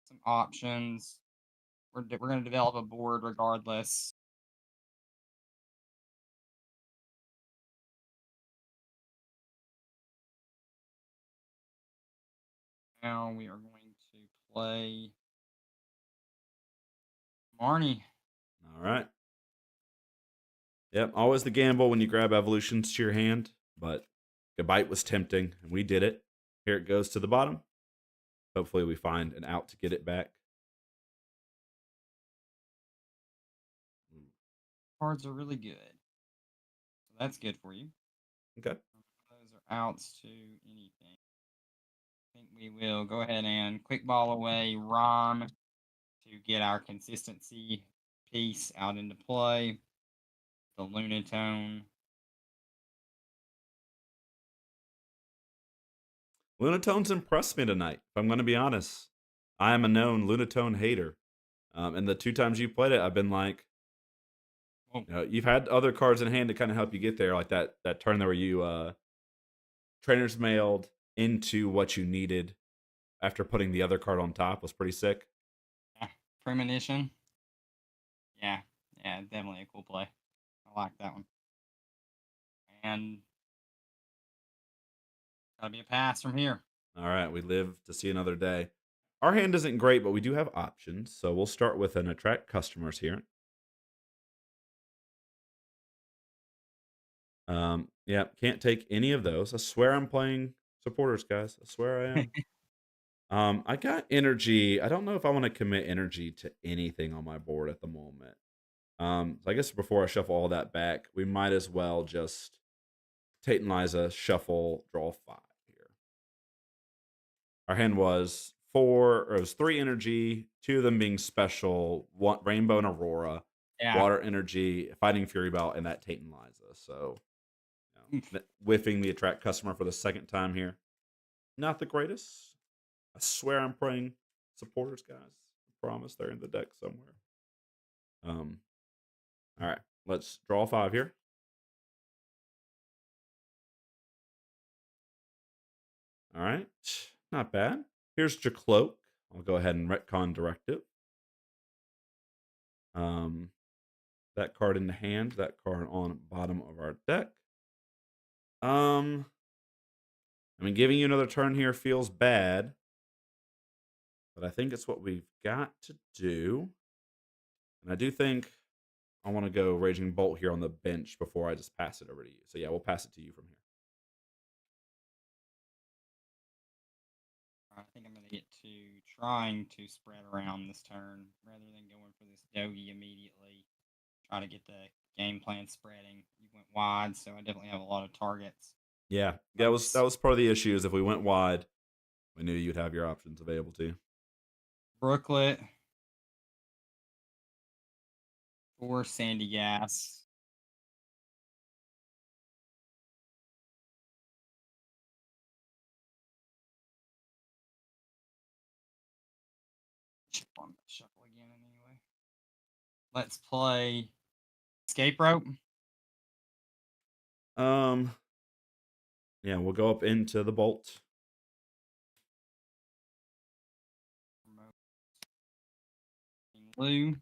some options. We're gonna develop a board regardless. Now we are going to play Arnie. All right. Yep. Always the gamble when you grab evolutions to your hand, but Gabite was tempting, and we did it. Here it goes to the bottom. Hopefully, we find an out to get it back. Cards are really good. So that's good for you. Okay. Those are outs to anything. I think we will go ahead and quick ball away Rom to get our consistency piece out into play. The Lunatone. Lunatone's impressed me tonight, if I'm going to be honest. I am a known Lunatone hater. And the 2 times you played it, I've been like, Oh, you've had other cards in hand to kind of help you get there, like that turn there where you trainers mailed into what you needed after putting the other card on top was pretty sick. yeah. Premonition. Yeah. Yeah, definitely a cool play. I like that one. And gotta be a pass from here. All right, we live to see another day. Our hand isn't great, but we do have options. So we'll start with an attract customers here. Yeah, can't take any of those. I swear I'm playing supporters, guys. I swear I am. I got energy. I don't know if I want to commit energy to anything on my board at the moment. So I guess before I shuffle all that back, we might as well just Tate and Liza shuffle, draw 5 here. Our hand was 4, or it was 3 energy, 2 of them being special, one Rainbow and Aurora, Yeah. water energy, Fighting Fury Belt, and that Tate and Liza. So Oof. whiffing the attract customer for the second time here. Not the greatest. I swear I'm playing supporters, guys. I promise they're in the deck somewhere. All right, let's draw 5 here. All right, not bad. Here's Jacloak. I'll go ahead and retcon directive. That card in the hand, that card on bottom of our deck. I mean, giving you another turn here feels bad, but I think it's what we've got to do. And I do think I want to go Raging Bolt here on the bench before I just pass it over to you. So yeah, we'll pass it to you from here. I think I'm going to get to trying to spread around this turn rather than going for this Dogie immediately. Try to get the game plan spreading. You went wide, so I definitely have a lot of targets. Yeah, that was part of the issue. Is if we went wide, we knew you'd have your options available to you. Brooklet or Sandy Gas. Shuffle again anyway. Let's play Escape Rope. Yeah, we'll go up into the bolt. Blue.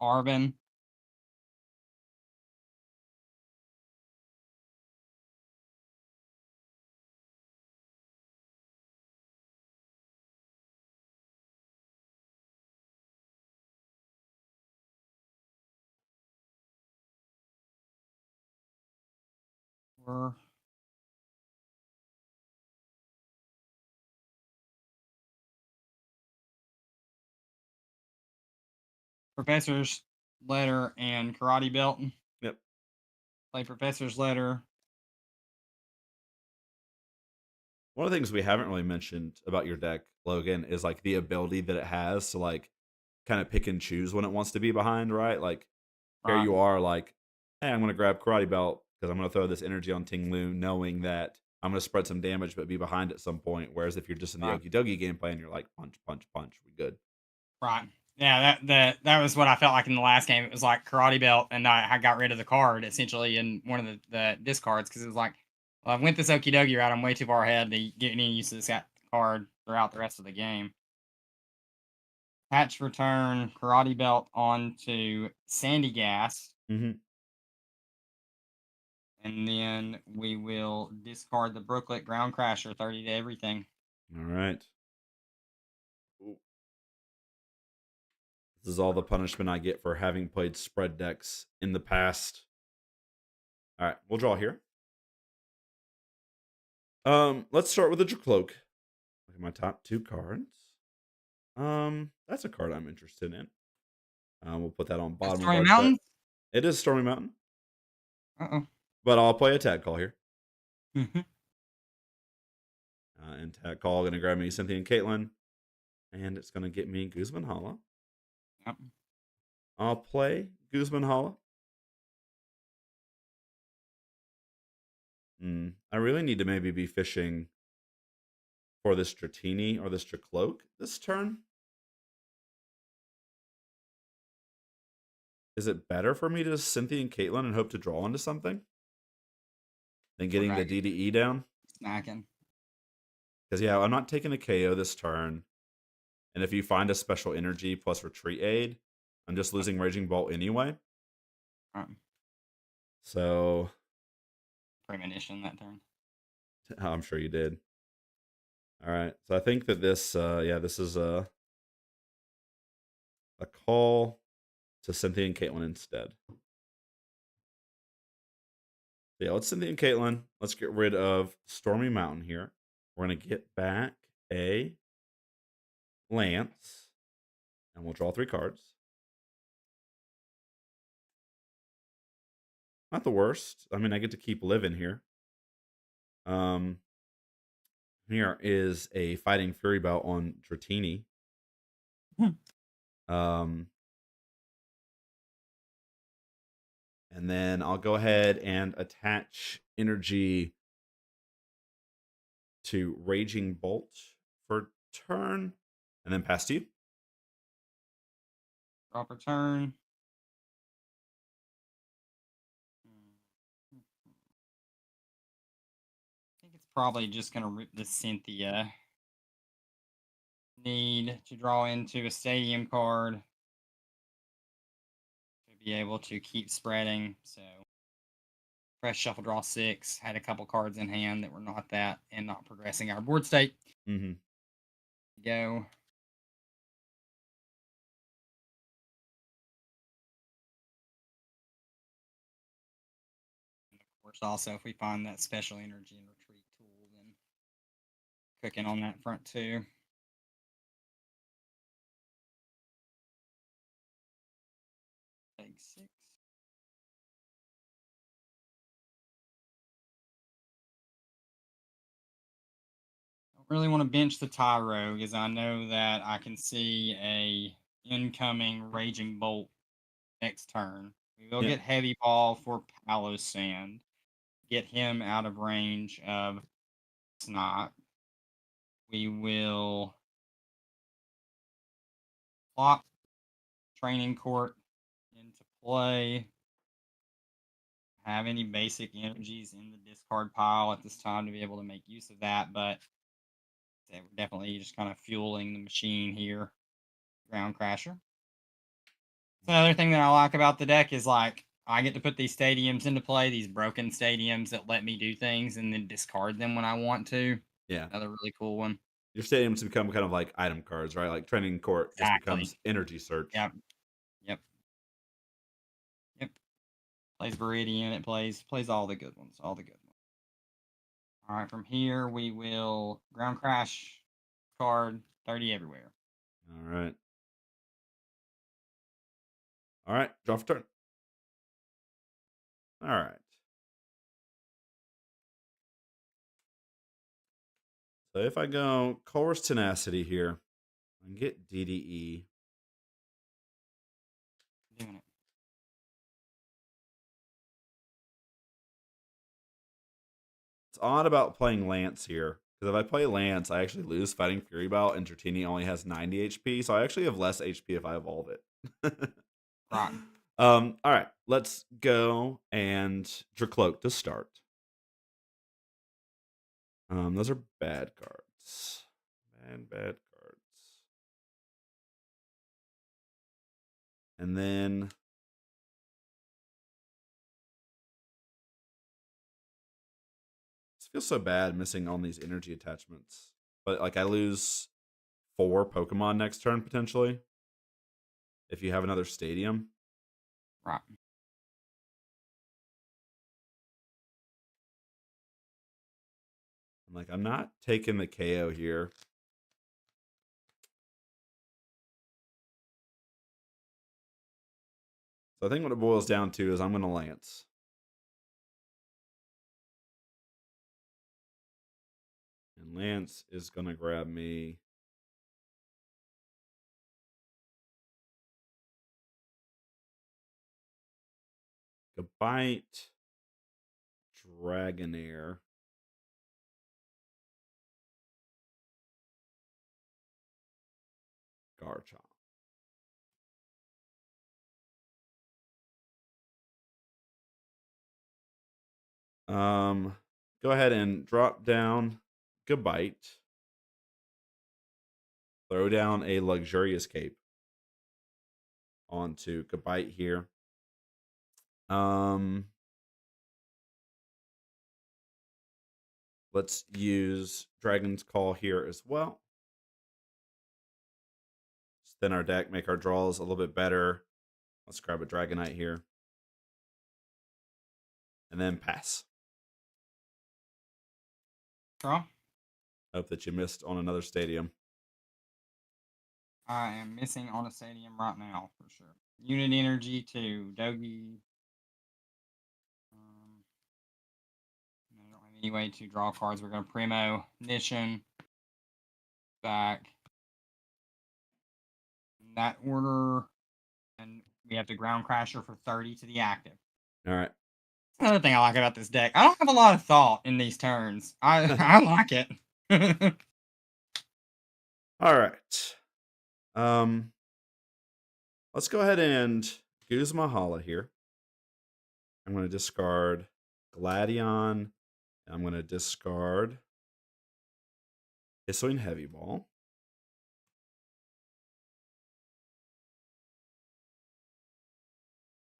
Arvin. Or Professor's Letter and Karate Belt. Yep. Play Professor's Letter. One of the things we haven't really mentioned about your deck, Logan, is like the ability that it has to like kind of pick and choose when it wants to be behind, right? Like here you are, like, hey, I'm gonna grab Karate Belt because I'm gonna throw this energy on Ting-Lu, knowing that I'm gonna spread some damage but be behind at some point. Whereas if you're just in the Okie Dokie game plan, you're like punch, punch, punch, we good. Right. Yeah, that was what I felt like in the last game. It was like Karate Belt, and I got rid of the card essentially in one of the discards because it was like, well, I went this Okie Dokie route. I'm way too far ahead to get any use of this card throughout the rest of the game. Patch return Karate Belt onto Sandy Gas. Mm-hmm. And then we will discard the Brooklet Ground Crasher, 30 to everything. All right. This is all the punishment I get for having played spread decks in the past. All right, we'll draw here. Let's start with a Cloak. Look at my top 2 cards. That's a card I'm interested in. We'll put that on bottom of Stormy our deck. Mountains? It is Stormy Mountain, Uh-oh. but I'll play a tag call here. Mhm. And tag call gonna grab me Cynthia and Caitlin, and it's gonna get me Guzman Hala. Yep. I'll play Guzman Hala. I really need to maybe be fishing for this Dratini or this Cloak this turn. Is it better for me to Cynthia and Caitlin and hope to draw into something than getting the DDE down? Snacking. Because, yeah, I'm not taking a KO this turn. And if you find a special energy plus retreat aid, I'm just losing Raging Bolt anyway. So Premonition that turn. I'm sure you did. All right. So I think that this, this is a call to Cynthia and Caitlin instead. So yeah, let's Cynthia and Caitlin. Let's get rid of Stormy Mountain here. We're going to get back a Lance, and we'll draw 3 cards. Not the worst. I mean, I get to keep living here. Here is a Fighting Fury Belt on Dratini. And then I'll go ahead and attach energy to Raging Bolt for turn, and then pass to you. Proper turn. I think it's probably just going to rip the Cynthia. Need to draw into a stadium card to be able to keep spreading. So, fresh shuffle, draw 6. Had a couple cards in hand that were not that and not progressing our board state. Mm-hmm. Go. And of course, also, if we find that special energy and retreat tool, then cooking on that front too. Take 6. Don't really want to bench the Tyro because I know that I can see a incoming Raging Bolt next turn. We will get Heavy Ball for Palos Sand. Get him out of range of Snot. We will plop Training Court into play. Have any basic energies in the discard pile at this time to be able to make use of that, but we're definitely just kind of fueling the machine here. Ground Crasher. So another thing that I like about the deck is like I get to put these stadiums into play, these broken stadiums that let me do things and then discard them when I want to. Yeah. Another really cool one. Your stadiums become kind of like item cards, right? Like Training Court just becomes energy search. Yep. Plays Viridian, it plays all the good ones. All right, from here we will Ground Crash card 30 everywhere. All right. All right, draw for turn. All right. So if I go Coerce Tenacity here and get DDE. Doing it. It's odd about playing Lance here. Because if I play Lance, I actually lose Fighting Fury Bout, and Dratini only has 90 HP, so I actually have less HP if I evolve it. Right. All right, let's go and Dracloak to start. Those are bad cards. Bad cards. And then feels so bad missing on these energy attachments. But like I lose 4 Pokemon next turn potentially if you have another stadium. Right. I'm like, I'm not taking the KO here. So I think what it boils down to is I'm going to Lance. And Lance is going to grab me Gabite, Dragonair, Garchomp. Go ahead and drop down Gabite. Throw down a Luxurious Cape onto Gabite here. Let's use Dragon's Call here as well. Then our deck, make our draws a little bit better. Let's grab a Dragonite here. And then pass. Draw. Hope that you missed on another stadium. I am missing on a stadium right now for sure. Unit Energy to Dogi. I don't have any way to draw cards. We're going to Primo, Nishin, back. In that order. And we have the Ground Crasher for 30 to the active. All right. Another thing I like about this deck, I don't have a lot of thought in these turns. I like it. All right. Let's go ahead and Guzma Hala here. I'm going to discard Gladion. I'm going to discard Hisuian Heavy Ball.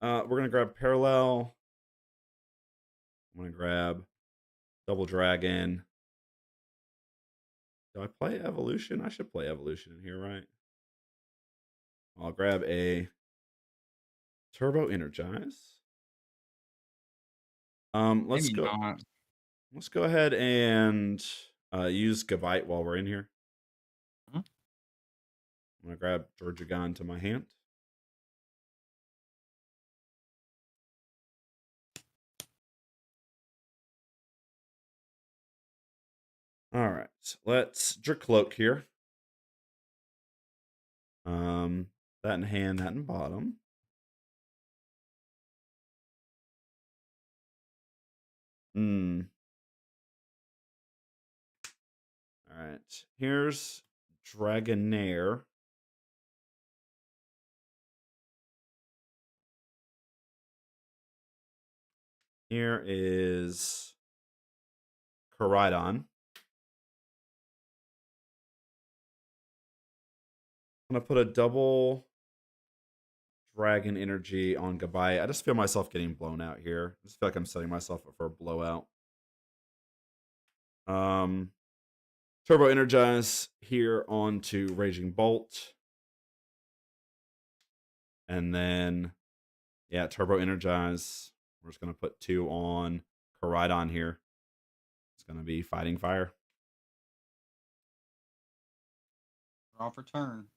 We're going to grab Parallel. I'm going to grab Double Dragon. Do I play Evolution? I should play Evolution in here, right? I'll grab a Turbo Energize. Let's Maybe go. not. Let's go ahead and use Gavite while we're in here. Mhm. I'm gonna grab Georgigan to my hand. All right, let's Dracloak here. That in hand, that in bottom. All right, here's Dragonair. Here is Koraidon. I'm gonna put a double Dragon Energy on Gabite. I just feel myself getting blown out here. I just feel like I'm setting myself up for a blowout. Turbo Energize here onto Raging Bolt. And then, yeah, Turbo Energize. We're just going to put 2 on Koraidon here. It's going to be Fighting Fire. Draw for turn.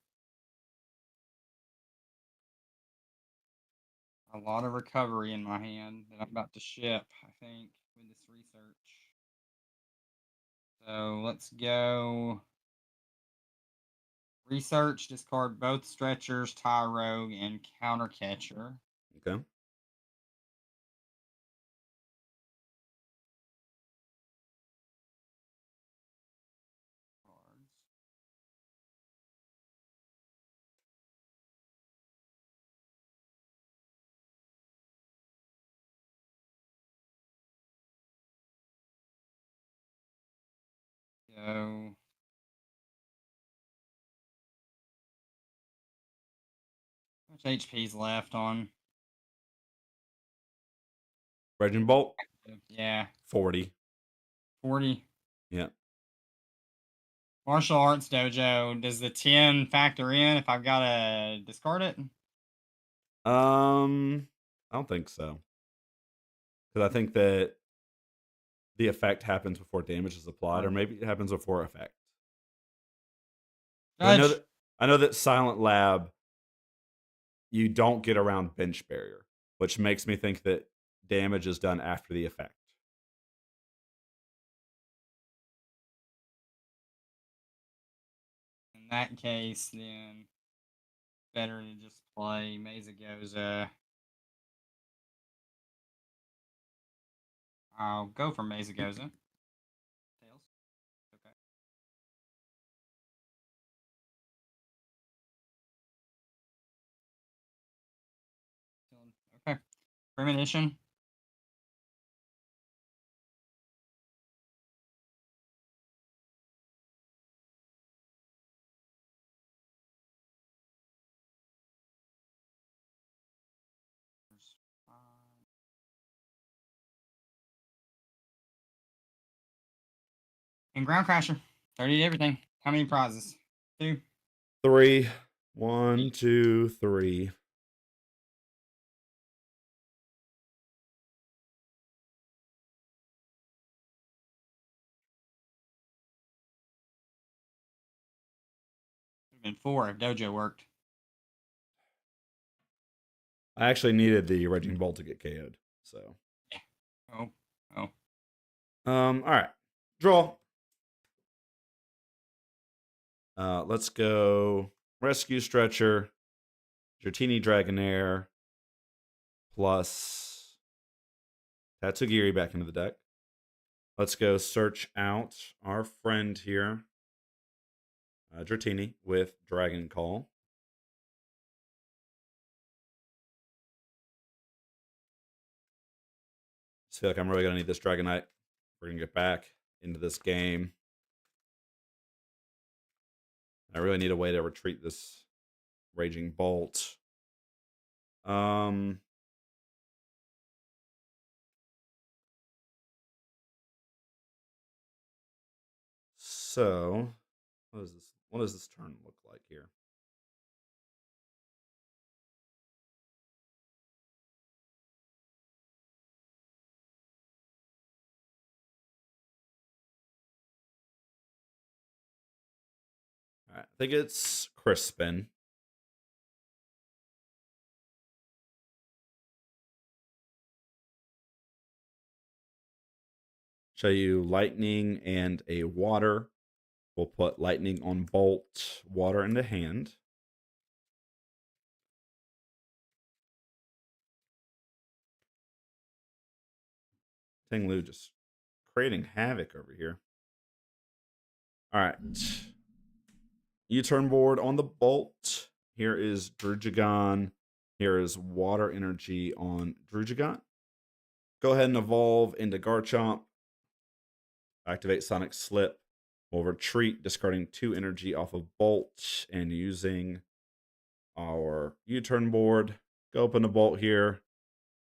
A lot of recovery in my hand that I'm about to ship, I think, with this research. So let's go. Research, discard both Stretchers, Tie Rogue, and Counter Catcher. Okay. So how much HP's left on? Raging Bolt, Yeah. 40. 40. Yeah. Martial Arts Dojo. Does the 10 factor in if I've got to discard it? I don't think so. Because I think that the effect happens before damage is applied, or maybe it happens before effect. I know Judge. that Silent Lab, you don't get around bench barrier, which makes me think that damage is done after the effect. In that case, then better to just play Mesagoza. I'll go for Mesagoza. Tails. Okay. Okay. Premonition. And Ground Crasher. 30 to everything. How many prizes? 2. 3. 1, 2, 3. Would have been 4 if Dojo worked. I actually needed the Raging Bolt to get KO'd. So. Yeah. Oh. All right. Draw. Let's go Rescue Stretcher, Dratini Dragonair, plus Tatsugiri back into the deck. Let's go search out our friend here, Dratini, with Dragon Call. Just feel like I'm really going to need this Dragonite. We're going to get back into this game. I really need a way to retreat this Raging Bolt. So, what is this? What does this turn look like here? All right, I think it's Crispin. Show you lightning and a water. We'll put lightning on Bolt, water into hand. Ting-Lu just creating havoc over here. All right. U-turn board on the Bolt. Here is Drujagon. Here is water energy on Drujagon. Go ahead and evolve into Garchomp. Activate Sonic Slip. We'll retreat, discarding 2 energy off of Bolt and using our U-turn board. Go open the Bolt here.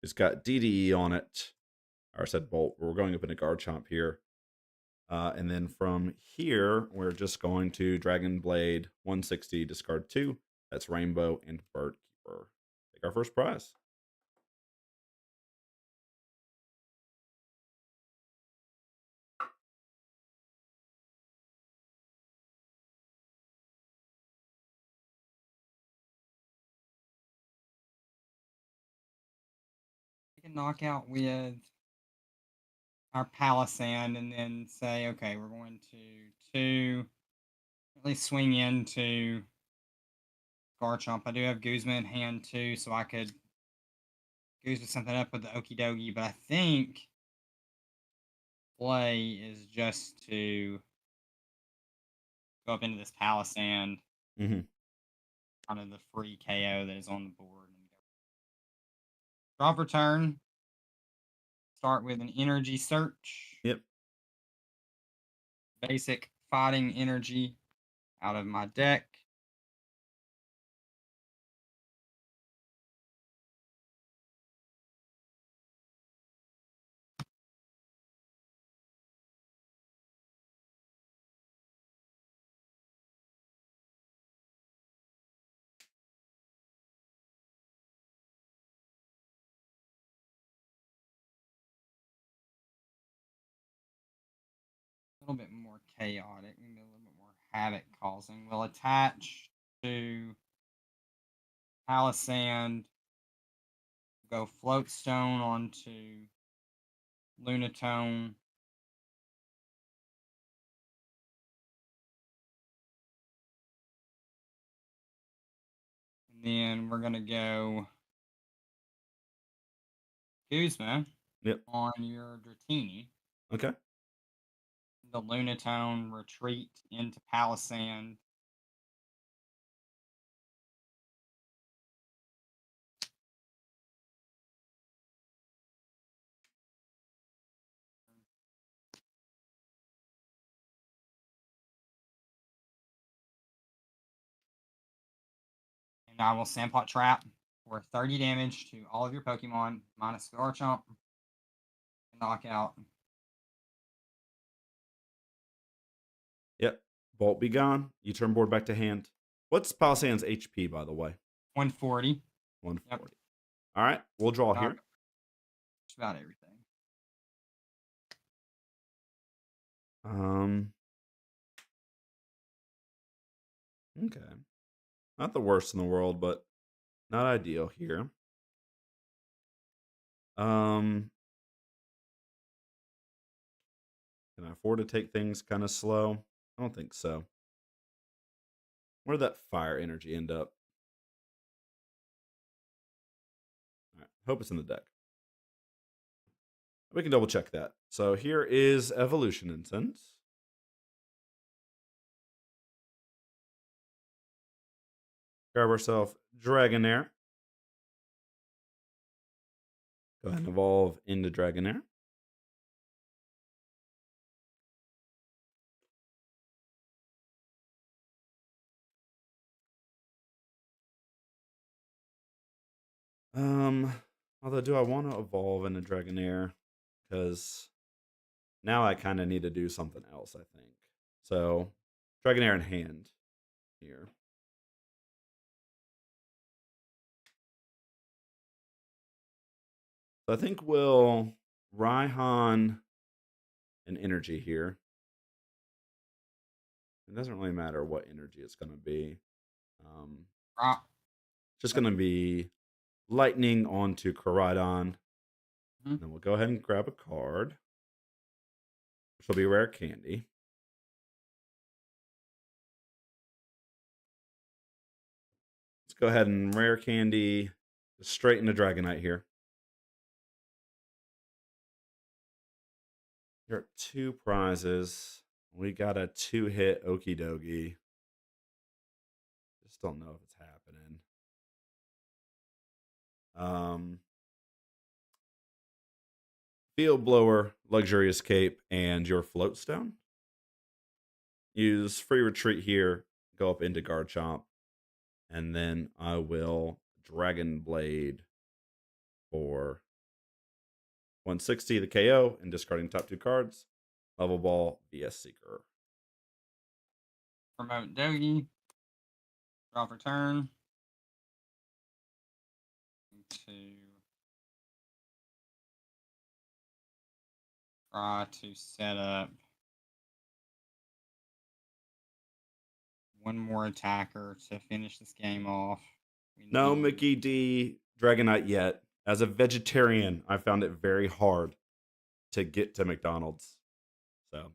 It's got DDE on it. Or I said Bolt. We're going up into Garchomp here. And then from here, we're just going to Dragon Blade 160, discard 2. That's Rainbow and Bird Keeper. Take our first prize. Take a knockout with our Palisand and then say, okay, we're going to at least swing into Garchomp. I do have Guzma in hand too, so I could Guzma something up with the Okie Dokie, but I think play is just to go up into this Palisand, kind of the free KO that is on the board. Draw for turn. Start with an energy search. Yep. Basic fighting energy out of my deck. little bit more chaotic, maybe a little bit more havoc causing. We'll attach to Palisand, go Floatstone onto Lunatone. And then we're gonna go Guzma Yep. on your Dratini. Okay. The Lunatone retreat into Palisand. And I will Sandpot Trap for 30 damage to all of your Pokemon, minus Garchomp. Knockout. Yep. Bolt be gone. You turn board back to hand. What's Palisand's HP, by the way? 140. 140. Yep. All right. We'll draw here. Just about everything. Okay. Not the worst in the world, but not ideal here. Can I afford to take things kind of slow? I don't think so. Where did that fire energy end up? All right. Hope it's in the deck. We can double check that. So here is Evolution Incense. Grab ourselves Dragonair. Go ahead and evolve into Dragonair. Although, do I want to evolve into Dragonair? Because now I kind of need to do something else, I think. So, Dragonair in hand here. So I think we'll Raihan an energy here. It doesn't really matter what energy it's going to be. Just going to be lightning onto Koraidon. And then we'll go ahead and grab a card, which will be Rare Candy. Let's go ahead and Rare Candy straight into Dragonite here. You're at 2 prizes. We got a 2-hit Okie Dokie. Just don't know if it's happening. Field Blower, Luxurious Cape, and your Floatstone. Use Free Retreat here. Go up into Garchomp. And then I will Dragon Blade for 160 the KO and discarding top 2 cards. Level Ball, BS Seeker. Promote Dogi. Draw for turn. To try to set up one more attacker to finish this game off. No Mickey D Dragonite yet. As a vegetarian, I found it very hard to get to McDonald's. So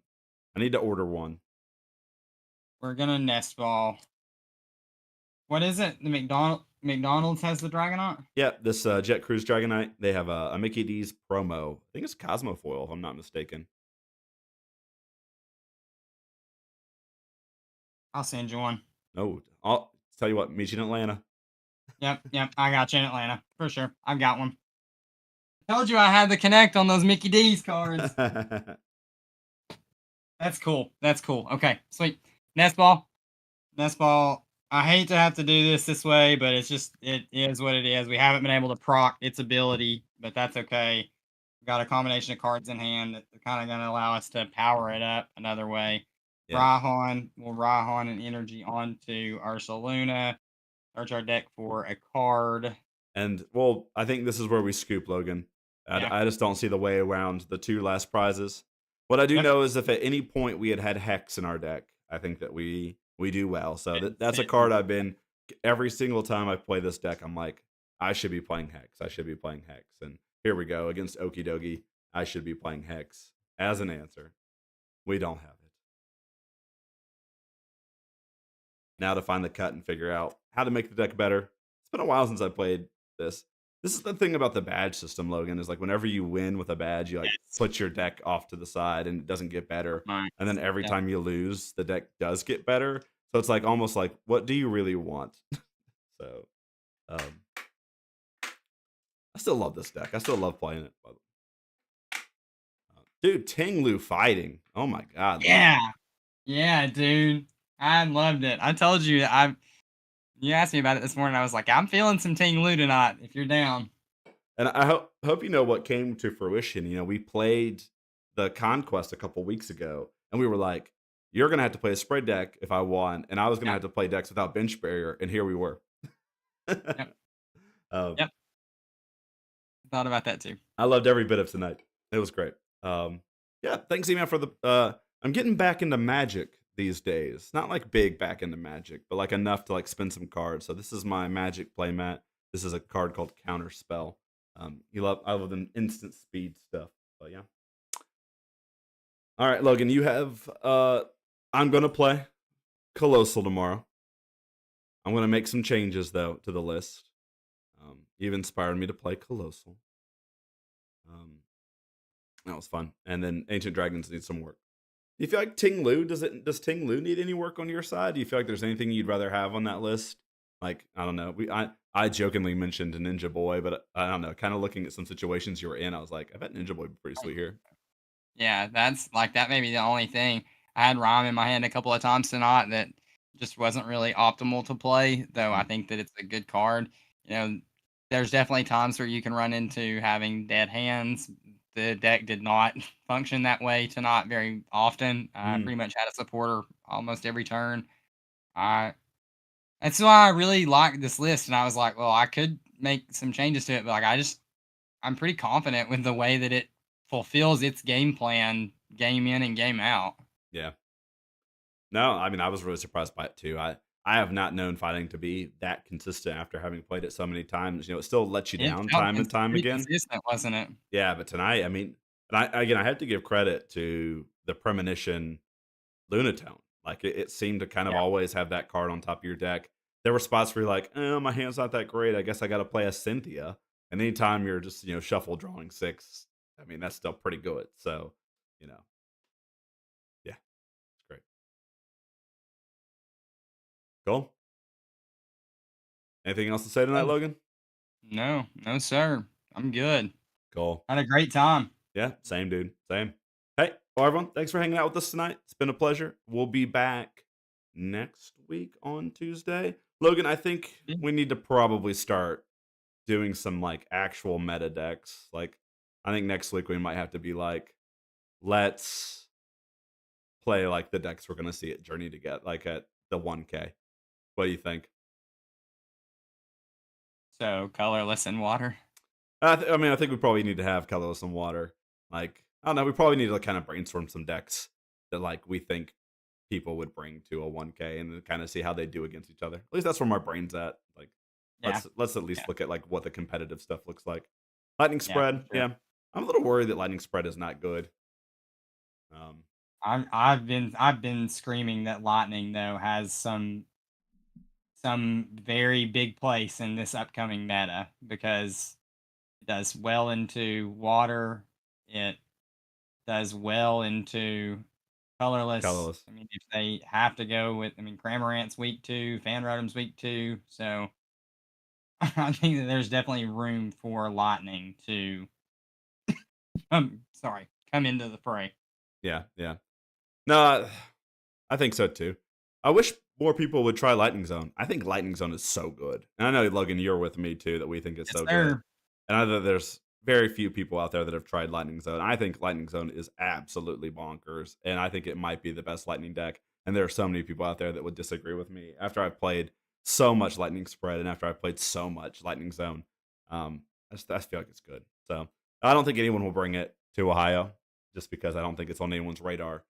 I need to order one. We're gonna Nest Ball. What is it? The McDonald's has the Dragonite? Yeah, this Jet Cruise Dragonite. They have a Mickey D's promo. I think it's Cosmofoil, if I'm not mistaken. I'll send you one. No, I'll tell you what, meet you in Atlanta. Yep, I got you in Atlanta. For sure. I've got one. Told you I had the connect on those Mickey D's cards. That's cool. Okay, sweet. Nest Ball. I hate to have to do this way, but it is what it is. We haven't been able to proc its ability, but that's okay. We've got a combination of cards in hand that are kind of going to allow us to power it up another way. Yeah. We'll Raihan an energy onto Ursaluna. Search our deck for a card. And, well, I think this is where we scoop, Logan. I just don't see the way around the 2 last prizes. What I do Yep. know is if at any point we had Hex in our deck, I think that we do well. So Been that's a sitting. card I've been every single time I play this deck, I'm like, I should be playing Hex. I should be playing Hex. And here we go against Okie Dokie. I should be playing Hex as an answer. We don't have it. Now to find the cut and figure out how to make the deck better. It's been a while since I played this. This is the thing about the badge system, Logan, is like whenever you win with a badge, you like Yes. put your deck off to the side and it doesn't get better. Mine. And then every Yep. time you lose, the deck does get better. So it's like almost like, what do you really want? So um, I still love this deck. I still love playing it. Dude, Ting-Lu fighting. Oh my god, Logan. Yeah. Yeah, dude. I loved it. I told you I you asked me about it this morning. I was like, I'm feeling some Ting-Lu tonight if you're down. And I hope you know what came to fruition. You know, we played the Conquest a couple weeks ago, and we were like, "You're gonna have to play a spread deck if I won," and I was gonna Yeah. have to play decks without bench barrier, and here we were. Yep. um, Yep. Thought about that too. I loved every bit of tonight. It was great. Yeah, thanks, email for the. I'm getting back into Magic these days. Not like big back into Magic, but like enough to like spin some cards. So this is my Magic playmat. This is a card called Counter Spell. I love them instant speed stuff. But yeah. All right, Logan, you have. I'm gonna play Colossal tomorrow. I'm gonna make some changes though to the list. You've inspired me to play Colossal. Um, that was fun. And then Ancient Dragons need some work. Do you feel like Ting-Lu does Ting-Lu need any work on your side? Do you feel like there's anything you'd rather have on that list? Like, I don't know. I jokingly mentioned Ninja Boy, but I don't know. Kind of looking at some situations you were in, I was like, I bet Ninja Boy would be pretty sweet here. Yeah, that's like that may be the only thing. I had Rhyme in my hand a couple of times tonight that just wasn't really optimal to play, though I Mm. think that it's a good card. You know, there's definitely times where you can run into having dead hands. The deck did not function that way tonight very often. I Mm. pretty much had a supporter almost every turn. I That's why I really like this list, and I was like, well, I could make some changes to it, but like I'm pretty confident with the way that it fulfills its game plan, game in and game out. Yeah. No, I mean, I was really surprised by it too. I have not known fighting to be that consistent after having played it so many times. You know, it still lets you It down felt time and time pretty again. consistent, wasn't it? Yeah, but tonight, I mean, and I have to give credit to the Premonition Lunatone. Like it seemed to kind of Yeah, always have that card on top of your deck. There were spots where you're like, oh, my hand's not that great. I guess I got to play a Cynthia. And anytime you're just shuffle drawing six, I mean that's still pretty good. So, you know, yeah, it's great. Cool. Anything else to say tonight, oh, Logan? no, no, sir. I'm good. Cool. Had a great time. Yeah, same dude. Same. Hey, well, everyone, thanks for hanging out with us tonight. It's been a pleasure. We'll be back next week on Tuesday. Logan, I think Yeah. we need to probably start doing some like actual meta decks. Like, I think next week we might have to be like, let's play like the decks we're gonna see at Journey to get like at the 1K. What do you think? So colorless and water. I mean, I think we probably need to have colorless and water. Like, I don't know. We probably need to like kind of brainstorm some decks that like we think people would bring to a 1K and then kind of see how they do against each other. At least that's where my brain's at. Like, Yeah, let's at yeah, least look at like what the competitive stuff looks like. Lightning yeah, for spread, sure. yeah. I'm a little worried that lightning spread is not good. Um, I've been screaming that lightning though has some very big place in this upcoming meta because it does well into water. It does well into colorless. colorless. I mean, if they have to go with, I mean, Cramorant's week 2, Fan Rotom's week 2, so I think that there's definitely room for lightning to come into the fray. Yeah, yeah. No, I think so too. I wish more people would try Lightning Zone. I think Lightning Zone is so good. And I know, Logan, you're with me too that we think it's Yes, so good. sir. And I know that there's very few people out there that have tried Lightning Zone. I think Lightning Zone is absolutely bonkers. And I think it might be the best Lightning deck. And there are so many people out there that would disagree with me after I've played so much Lightning Spread and after I've played so much Lightning Zone. I feel like it's good. So I don't think anyone will bring it to Ohio. just because I don't think it's on anyone's radar.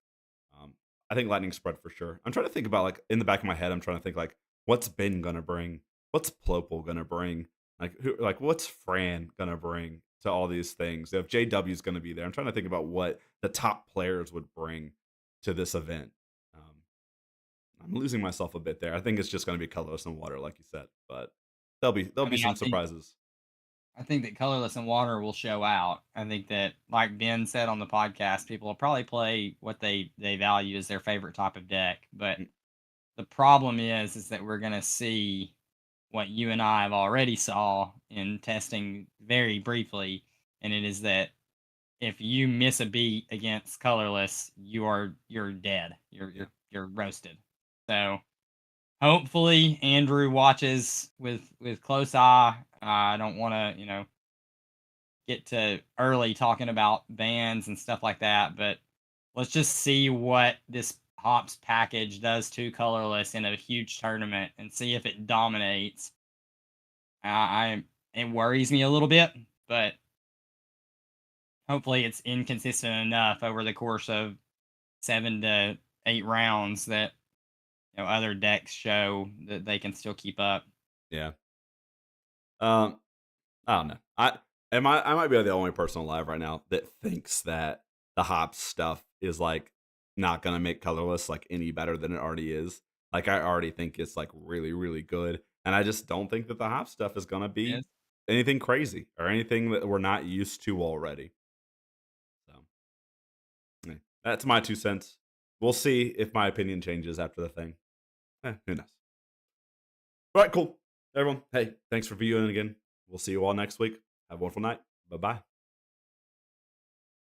Um, I think lightning spread for sure. I'm trying to think about like in the back of my head. I'm trying to think like what's Ben gonna bring, what's Plopel gonna bring, like what's Fran gonna bring to all these things. If JW's gonna be there, I'm trying to think about what the top players would bring to this event. Um, I'm losing myself a bit there. I think it's just gonna be colorless and water, like you said, but there'll I be mean, some surprises. I think that colorless and water will show out. I think that, like Ben said on the podcast, people will probably play what they value as their favorite type of deck. But Mm, the problem is that we're gonna see what you and I have already saw in testing very briefly, and it is that if you miss a beat against colorless, you're dead. yeah, You're roasted. So hopefully Andrew watches with close eye. I don't want to get to early talking about bans and stuff like that, but let's just see what this hops package does to colorless in a huge tournament and see if it dominates. It worries me a little bit, but hopefully it's inconsistent enough over the course of 7 to 8 rounds that other decks show that they can still keep up. yeah. Um, I don't know. I might be the only person alive right now that thinks that the hops stuff is like not gonna make colorless like any better than it already is. Like I already think it's like really, really good. And I just don't think that the hop stuff is gonna be Yes. anything crazy or anything that we're not used to already. So yeah, that's my 2 cents. We'll see if my opinion changes after the thing. Who knows? All right, cool. Everyone, hey, thanks for viewing again. We'll see you all next week. Have a wonderful night. Bye bye.